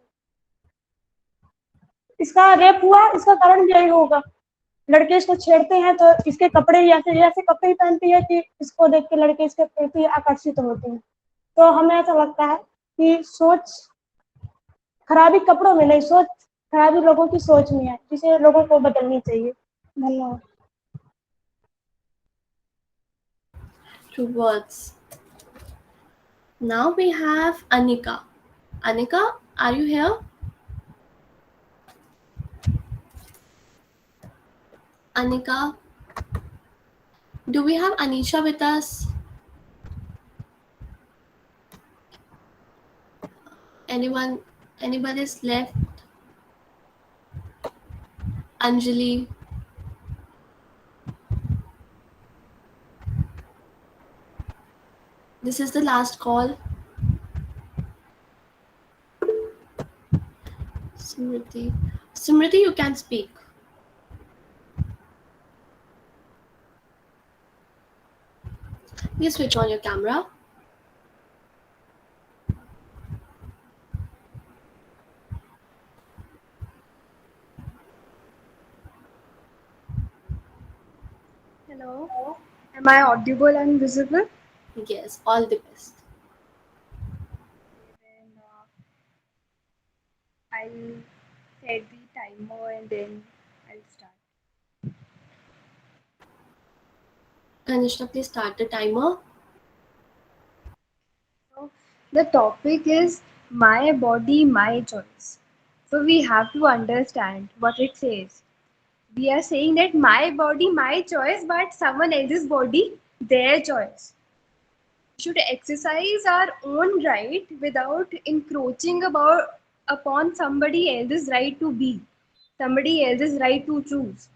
इसका रेप हुआ, इसका कारण भी यही होगा। लड़के इसको छेड़ते हैं तो इसके कपड़े ही ऐसे ऐसे कपड़े ही पहनती है कि इसको देख के लड़के इसके प्रति आकर्षित होते हैं। तो हमें ऐसा लगता है कि सोच खराबी कपड़ों में नहीं, सोच खराबी लोगों की सोच में है, जिसे लोगों को बदलनी चाहिए। धन्यवाद। True words. Now we have Anika. Anika, are you here? Anika, do we have Anisha with us? Anybody is left? Anjali. This is the last call. Smriti. Smriti, you can speak. Please switch on your camera. Hello. Am I audible and visible? Yes, all the best. Then I'll set the timer and then I'll start. Kanishka, please start the timer. So the topic is my body, my choice. So we have to understand what it says. We are saying that my body, my choice, but someone else's body, their choice. We should exercise our own right without encroaching upon somebody else's right to be, somebody else's right to choose.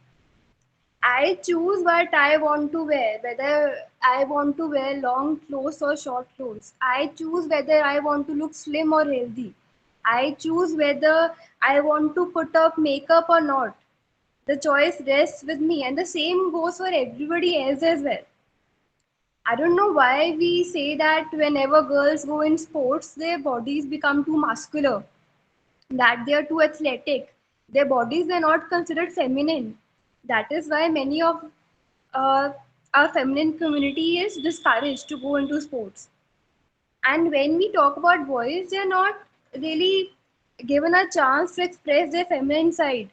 I choose what I want to wear, whether I want to wear long clothes or short clothes. I choose whether I want to look slim or healthy. I choose whether I want to put up makeup or not. The choice rests with me, and the same goes for everybody else as well. I don't know why we say that whenever girls go in sports, their bodies become too muscular, that they are too athletic. Their bodies are not considered feminine. That is why many of uh, our feminine community is discouraged to go into sports. And when we talk about boys, they are not really given a chance to express their feminine side.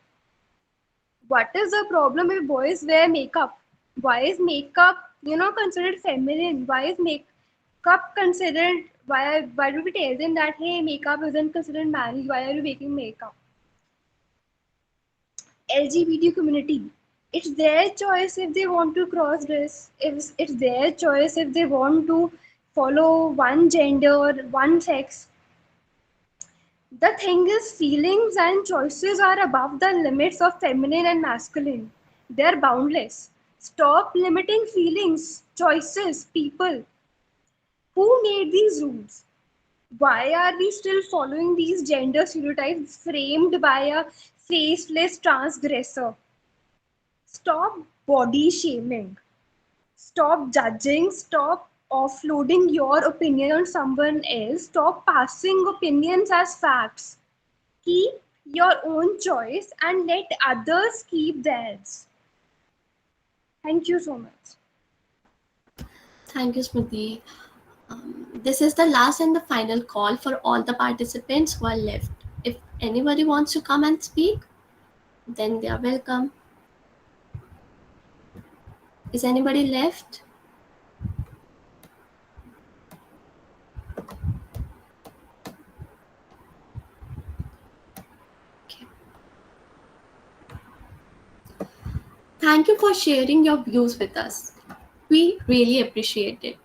What is the problem if boys wear makeup? Why is makeup, considered feminine? Why is makeup considered, why do we tell them that, hey, makeup isn't considered manly, why are you making makeup? LGBT community, it's their choice if they want to cross dress. It's their choice if they want to follow one gender, one sex. The thing is, feelings and choices are above the limits of feminine and masculine. They're boundless. Stop limiting feelings, choices, people. Who made these rules? Why are we still following these gender stereotypes framed by a faceless transgressor? Stop body shaming. Stop judging. Stop offloading your opinion on someone else. Stop passing opinions as facts. Keep your own choice and let others keep theirs. Thank you so much. Thank you, Smriti. This is the last and the final call for all the participants who are left. If anybody wants to come and speak, then they are welcome. Is anybody left? Okay. Thank you for sharing your views with us. We really appreciate it.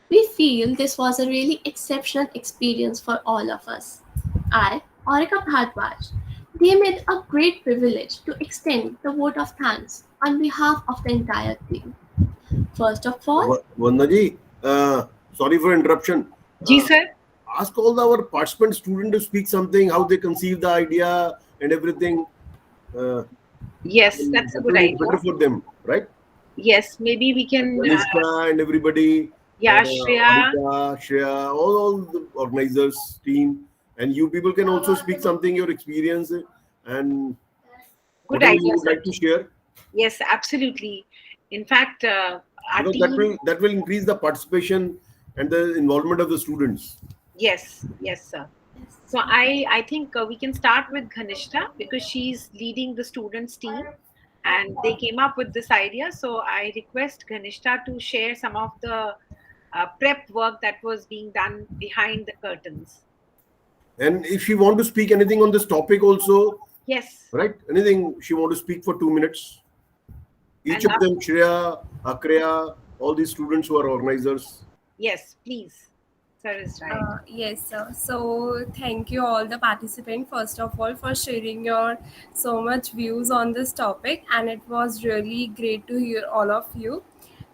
We feel this was a really exceptional experience for all of us. I, Aurika Bhardwaj, deem it a great privilege to extend the vote of thanks on behalf of the entire team. First of all, Vandaji, sorry for interruption. Ji, sir. Ask all our participant students to speak something, how they conceive the idea and everything. Yes, that's a good idea. Better for them, right? Yes, maybe we can. Kanishka and everybody. Yeah, Shreya. Shreya, all the organizers, team, and you people can also speak something, your experience, and Good whatever idea, you would sir. like to share. Yes, absolutely. In fact, our Because team. that will increase the participation and the involvement of the students. Yes, yes, sir. So I think we can start with Ghanishta because she's leading the students team and they came up with this idea. So I request Ghanishta to share some of the prep work that was being done behind the curtains. And if she want to speak anything on this topic also, Yes. right? Anything she want to speak for 2 minutes. Each of them, Shreya, Akreya, all these students who are organizers. Yes, please. Sir is right. Yes, sir. So thank you all the participants first of all for sharing your so much views on this topic, and it was really great to hear all of you.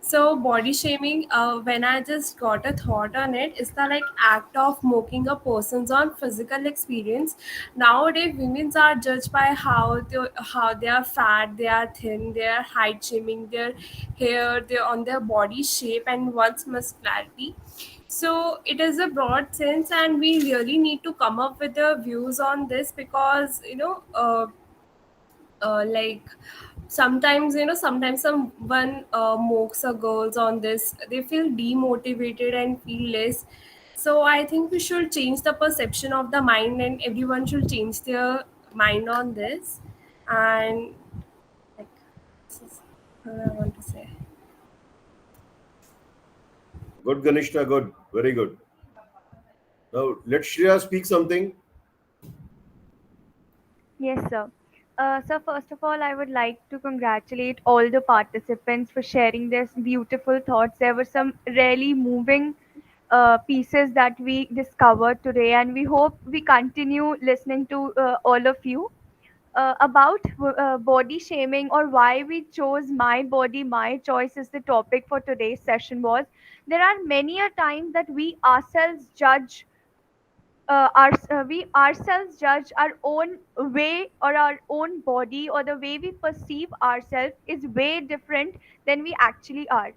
So body shaming, when I just got a thought on it, is the like act of mocking a person's on physical experience. Nowadays, women are judged by how they are fat, they are thin, they are height shaming, their hair, their on their body shape, and one's muscularity. So it is a broad sense, and we really need to come up with the views on this because like sometimes someone mocks a girls on this, they feel demotivated and feel less. So I think we should change the perception of the mind, and everyone should change their mind on this. And like this is what I want to say. Good, Ganishta, good. Very good. Now, let Shreya speak something. Yes, sir. So first of all, I would like to congratulate all the participants for sharing their beautiful thoughts. There were some really moving pieces that we discovered today, and we hope we continue listening to all of you. About body shaming, or why we chose my body my choice is the topic for today's session. Was there are many a time that we ourselves judge we ourselves judge our own way, or our own body, or the way we perceive ourselves is way different than we actually are.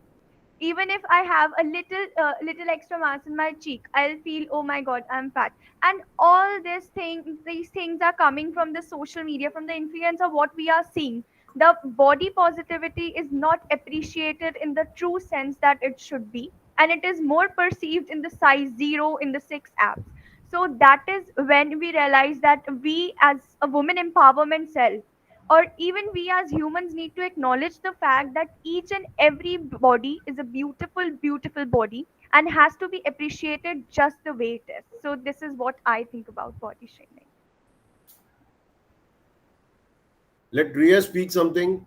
Even if I have a little extra mass in my cheek, I'll feel, oh my god, I'm fat. And all these things are coming from the social media, from the influence of what we are seeing. The body positivity is not appreciated in the true sense that it should be, and it is more perceived in the size 0 in the 6 apps. So that is when we realize that we as a woman empowerment cell, or even we as humans, need to acknowledge the fact that each and every body is a beautiful, beautiful body and has to be appreciated just the way it is. So this is what I think about body shaming. Let Riya speak something.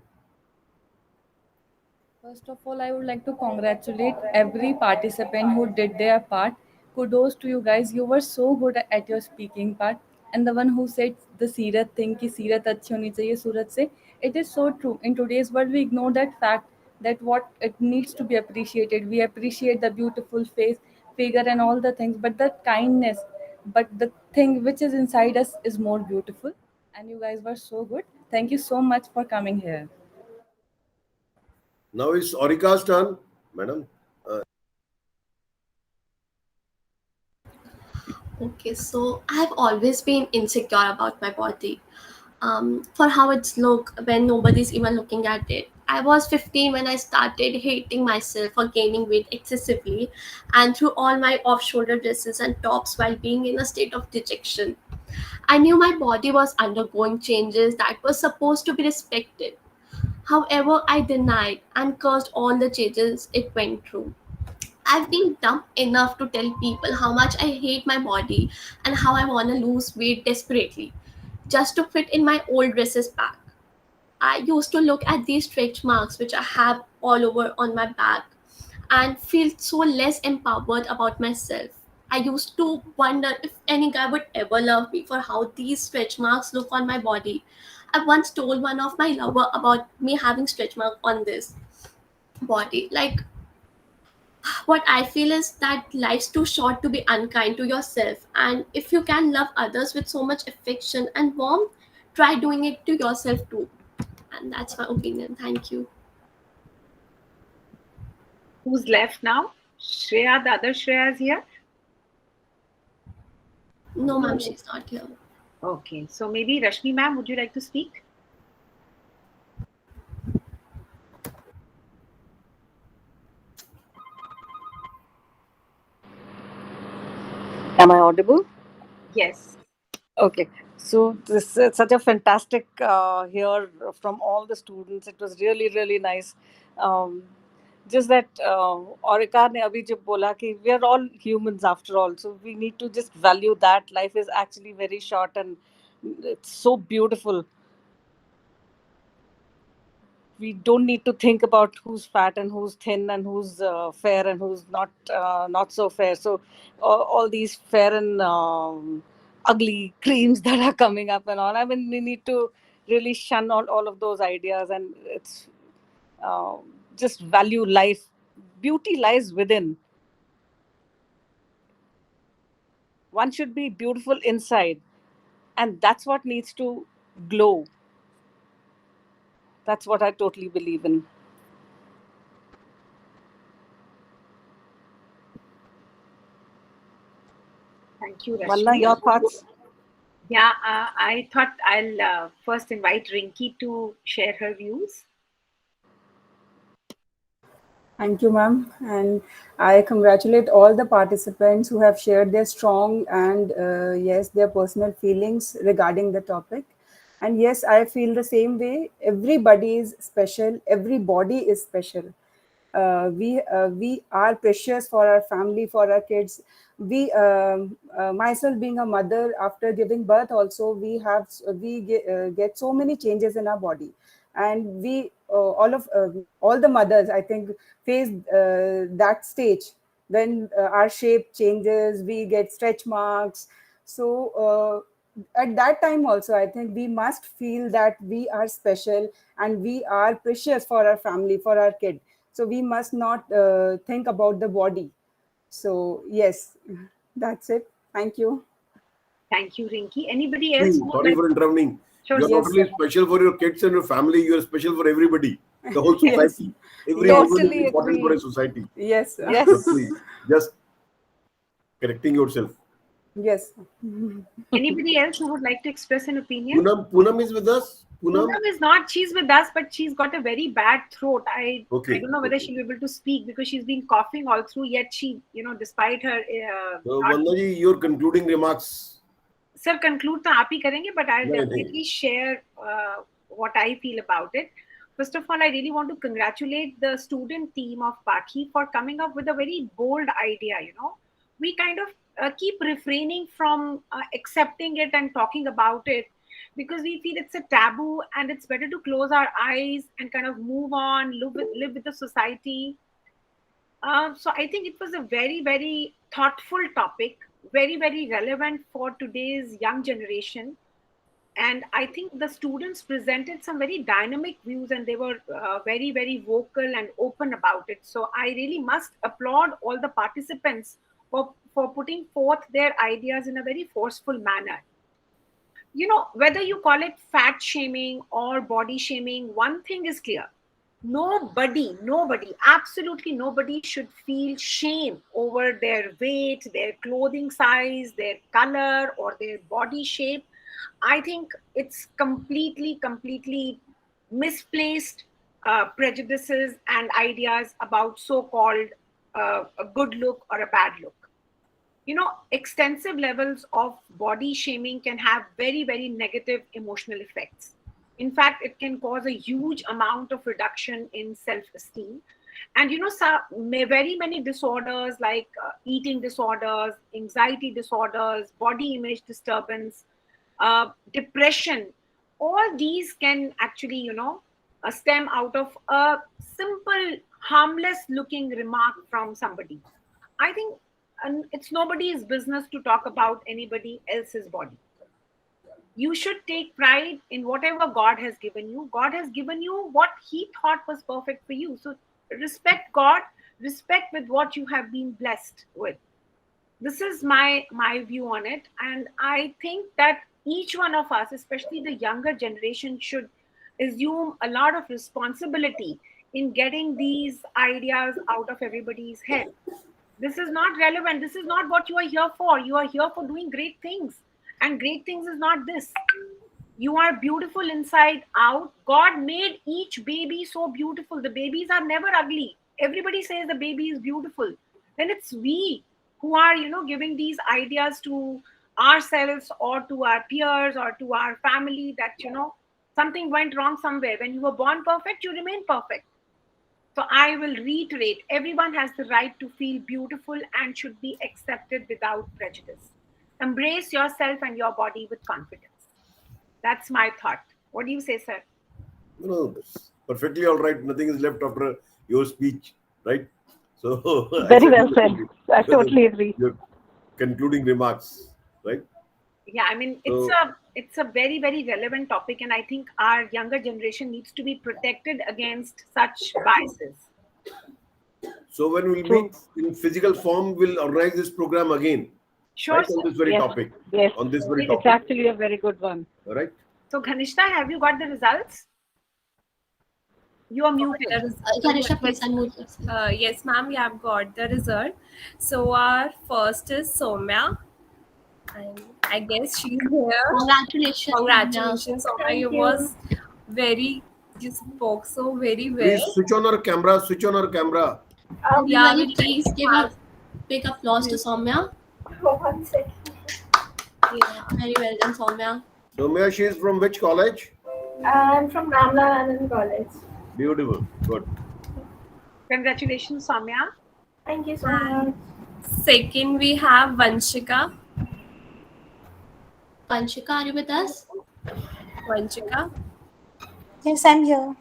First of all, I would like to congratulate every participant who did their part. Kudos to you guys. You were so good at your speaking part. And the one who said the Seerat thing, ki Seerat अच्छी होनी चाहिए सूरत से, it is so true. In today's world, we ignore that fact that what it needs to be appreciated. We appreciate the beautiful face, figure, and all the things, but the kindness, but the thing which is inside us is more beautiful. And you guys were so good. Thank you so much for coming here. Now it's Aurika's turn, madam. Okay, so I've always been insecure about my body, for how it's look when nobody's even looking at it. I was 15 when I started hating myself for gaining weight excessively and through all my off-shoulder dresses and tops while being in a state of dejection. I knew my body was undergoing changes that were supposed to be respected. However, I denied and cursed all the changes it went through. I've been dumb enough to tell people how much I hate my body and how I want to lose weight desperately, just to fit in my old dresses back. I used to look at these stretch marks which I have all over on my back and feel so less empowered about myself. I used to wonder if any guy would ever love me for how these stretch marks look on my body. I once told one of my lover about me having stretch mark on this body. Like, what I feel is that life's too short to be unkind to yourself, and if you can love others with so much affection and warmth, try doing it to yourself too. And that's my opinion. Thank you. Who's left now? Shreya, the other Shreya is here? No, ma'am, she's not here. Okay, so maybe Rashmi ma'am, would you like to speak? Am I audible? Yes. Okay. So this is such a fantastic here from all the students. It was really, really nice. Just that Aurika ne abhi jo bola ki we are all humans after all. So we need to just value that. Life is actually very short and it's so beautiful. We don't need to think about who's fat and who's thin and who's fair and who's not so fair. So all these fair and ugly creams that are coming up and all. I mean, we need to really shun all of those ideas and it's just value life. Beauty lies within. One should be beautiful inside, and that's what needs to glow. That's what I totally believe in. Thank you, Rashmi. Vanna, your thoughts? Yeah, I thought I'll first invite Rinki to share her views. Thank you, ma'am. And I congratulate all the participants who have shared their strong and, yes, their personal feelings regarding the topic. And yes, I feel the same way. Everybody is special. Every body is special. We are precious for our family, for our kids. Myself being a mother, after giving birth also, we get so many changes in our body. And we all the mothers, I think, face that stage when our shape changes, we get stretch marks. So at that time also, I think we must feel that we are special and we are precious for our family, for our kid. So we must not think about the body. So yes, that's it. Thank you. Thank you, Rinki. Anybody else? Sorry for interrupting. Sure. You're not only special for your kids and your family, you're special for everybody, the whole society. Every woman is important for a society. Yes. Yes. So please, just correcting yourself. Yes. Anybody else who would like to express an opinion? Poonam is with us. Poonam is not. She's with us, but she's got a very bad throat. I don't know whether she'll be able to speak because she's been coughing all through. Yet she, despite her. So, Vanna ji, your concluding remarks. Sir, conclude to aap hi karenge, but I'll definitely share what I feel about it. First of all, I really want to congratulate the student team of Pakhi for coming up with a very bold idea. We kind of keep refraining from accepting it and talking about it because we feel it's a taboo and it's better to close our eyes and kind of move on, live with the society. So I think it was a very, very thoughtful topic, very, very relevant for today's young generation. And I think the students presented some very dynamic views, and they were very, very vocal and open about it. So I really must applaud all the participants for putting forth their ideas in a very forceful manner. You know, whether you call it fat shaming or body shaming, one thing is clear. Nobody, absolutely nobody should feel shame over their weight, their clothing size, their color, or their body shape. I think it's completely misplaced prejudices and ideas about so-called a good look or a bad look. You know, extensive levels of body shaming can have very, very negative emotional effects. In fact, it can cause a huge amount of reduction in self-esteem. And you know, very many disorders like eating disorders, anxiety disorders, body image disturbance, depression, all these can actually, you know, stem out of a simple, harmless looking remark from somebody. I think it's nobody's business to talk about anybody else's body. You should take pride in whatever God has given you. God has given you what He thought was perfect for you. So respect God, respect with what you have been blessed with. This is my view on it. And I think that each one of us, especially the younger generation, should assume a lot of responsibility in getting these ideas out of everybody's head. This is not relevant. This is not what you are here for. You are here for doing great things. And great things is not this. You are beautiful inside out. God made each baby so beautiful. The babies are never ugly. Everybody says the baby is beautiful. Then it's we who are, you know, giving these ideas to ourselves or to our peers or to our family that, you know, something went wrong somewhere. When you were born perfect, you remain perfect. So I will reiterate, everyone has the right to feel beautiful and should be accepted without prejudice. Embrace yourself and your body with confidence. That's my thought. What do you say, sir? No, perfectly all right. Nothing is left after your speech, right? So very well said. I totally agree. Your concluding remarks, right? Yeah, I mean, it's a very, very relevant topic, and I think our younger generation needs to be protected against such biases. So when we'll meet in physical form, we'll organize this program again. Sure, right, on this very topic. Yes. On this very topic. It's actually a very good one. All right. So Ghanishta, have you got the results? You are muted. Ghanishta, please unmute yourself. Yes, ma'am, we have got the result. So our first is Soumya. And I guess she's here. Congratulations. Congratulations, Soumya. You spoke so very well. Please switch on our camera. Switch on our camera. Yeah, please give a big applause to Soumya. 1 second. Yeah, very well done, Soumya. Soumya, she is from which college? I'm from Ramla Anand College. Beautiful. Good. Congratulations, Soumya. Thank you so much. Second, we have Vanshika. Vanshika, are you with us? Vanshika. Yes, I'm here.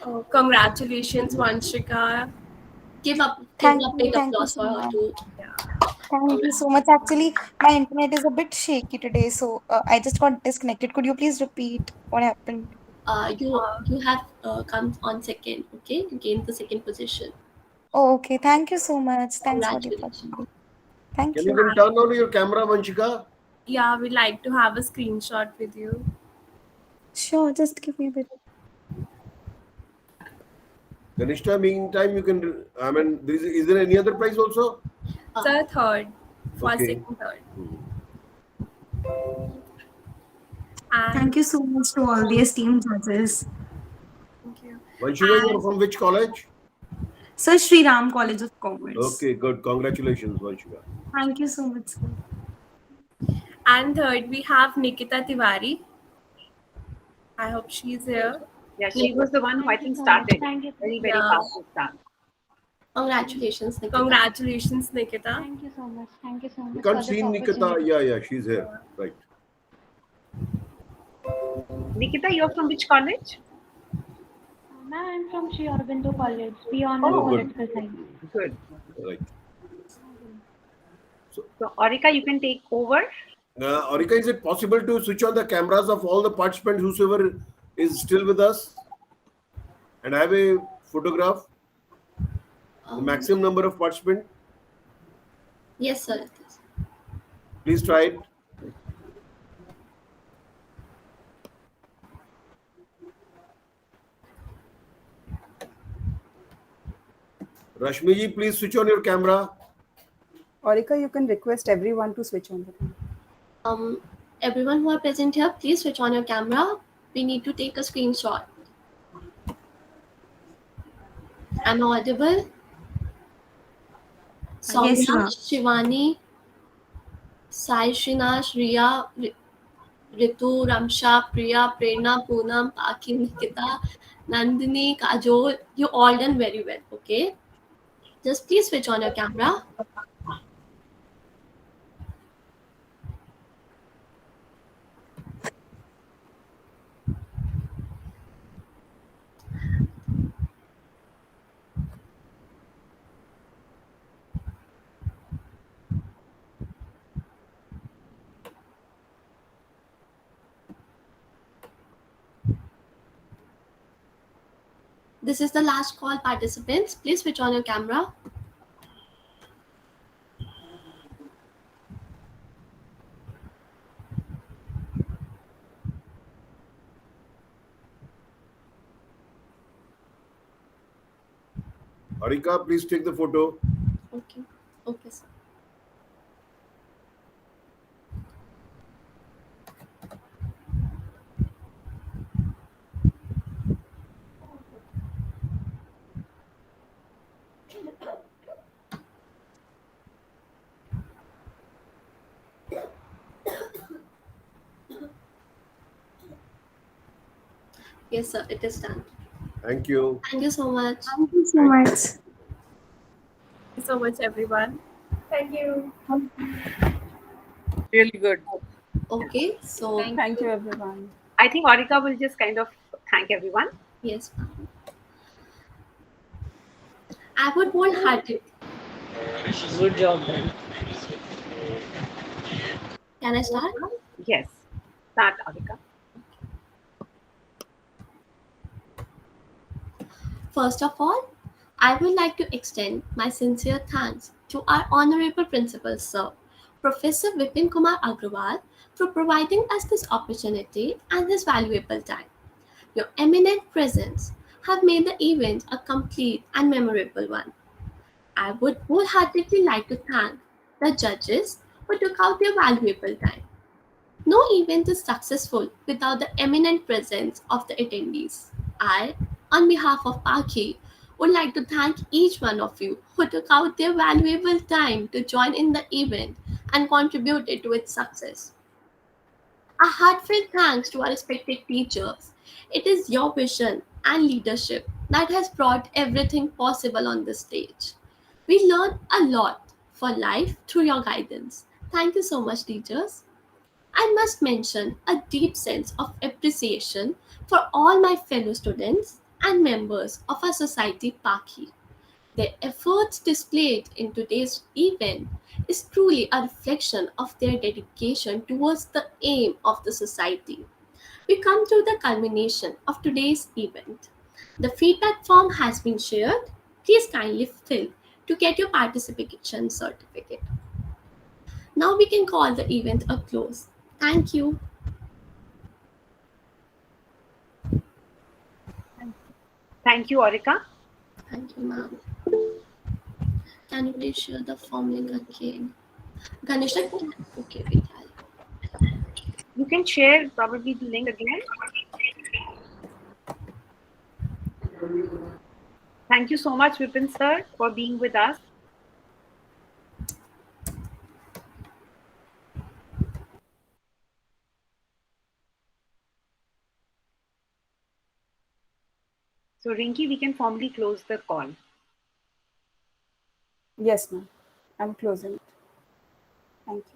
Oh, congratulations, Vanshika. Give a big applause for her too. Thank you so much. Actually, my internet is a bit shaky today, so I just got disconnected. Could you please repeat what happened? You have come on second, okay? You gained the second position. Oh, okay. Thank you so much. Thanks for the opportunity. Thank Can you. you then turn on your camera, Vanshika? Yeah, we'd like to have a screenshot with you. Sure, just give me a bit. Ghanishta, meantime, you can. I mean, is there any other prize also? Sir, third. First, Okay. second, third. Thank you so much to all the esteemed judges. Thank you. Vanshika, you are from which college? Sir, Sri Ram College of Commerce. Okay, good. Congratulations, Vanshika. Thank you so much, sir. And third, we have Nikita Tiwari. I hope she's here. Yeah, she was the one who I think started. Very, very powerful start. Congratulations, Nikita. Congratulations, Nikita. Thank you so much. Thank you so much. You can't see Nikita. Yeah, she's here. Right. Nikita, you're from which college? Ma'am, I'm from Sri Aurobindo College. We honor Oh, political science. Good. Right. So, Aurika, you can take over. Aurika, is it possible to switch on the cameras of all the participants, whosoever is still with us, and have a photograph? The maximum number of participants? Yes, sir. It is. Please try it. Rashmi ji, please switch on your camera. Aurika, you can request everyone to switch on the camera. Everyone who are present here, please switch on your camera. We need to take a screenshot. Am I audible? Soumya, Yes, ma'am. Shivani, Sai Shrinash, Riya, Ritu, Ramsha, Priya, Prerna, Poonam, Paki, Nikita, Nandini, Kajol, you all done very well, okay? Just please switch on your camera. This is the last call, participants. Please switch on your camera. Aurika, please take the photo. Okay. Okay, sir. Yes, sir. It is done. Thank you. Thank you so much. Thank you so much. Thank you so much, everyone. Thank you. Really good. Okay, so Thank you, everyone. I think Aurika will just kind of thank everyone. yes, ma'am. I would wholeheartedly. Good job, then. Can I start? Yes. Start, Aurika. First of all, I would like to extend my sincere thanks to our Honorable Principal Sir, Professor Vipin Kumar Agrawal, for providing us this opportunity and his valuable time. Your eminent presence have made the event a complete and memorable one. I would wholeheartedly like to thank the judges who took out their valuable time. No event is successful without the eminent presence of the attendees. I, on behalf of Paki, would like to thank each one of you who took out their valuable time to join in the event and contributed to its success. A heartfelt thanks to our respected teachers. It is your vision and leadership that has brought everything possible on this stage. We learn a lot for life through your guidance. Thank you so much, teachers. I must mention a deep sense of appreciation for all my fellow students and members of our society, Paki. Their efforts displayed in today's event is truly a reflection of their dedication towards the aim of the society. We come to the culmination of today's event. The feedback form has been shared. Please kindly fill to get your participation certificate. Now we can call the event a close. Thank you. Thank you, Aurika. Thank you, ma'am. Can you please share the form link again? Ganesha, okay, wait. You can share probably the link again. Thank you so much, Vipin sir, for being with us. So, Rinki, we can formally close the call. Yes, ma'am. I'm closing it. Thank you.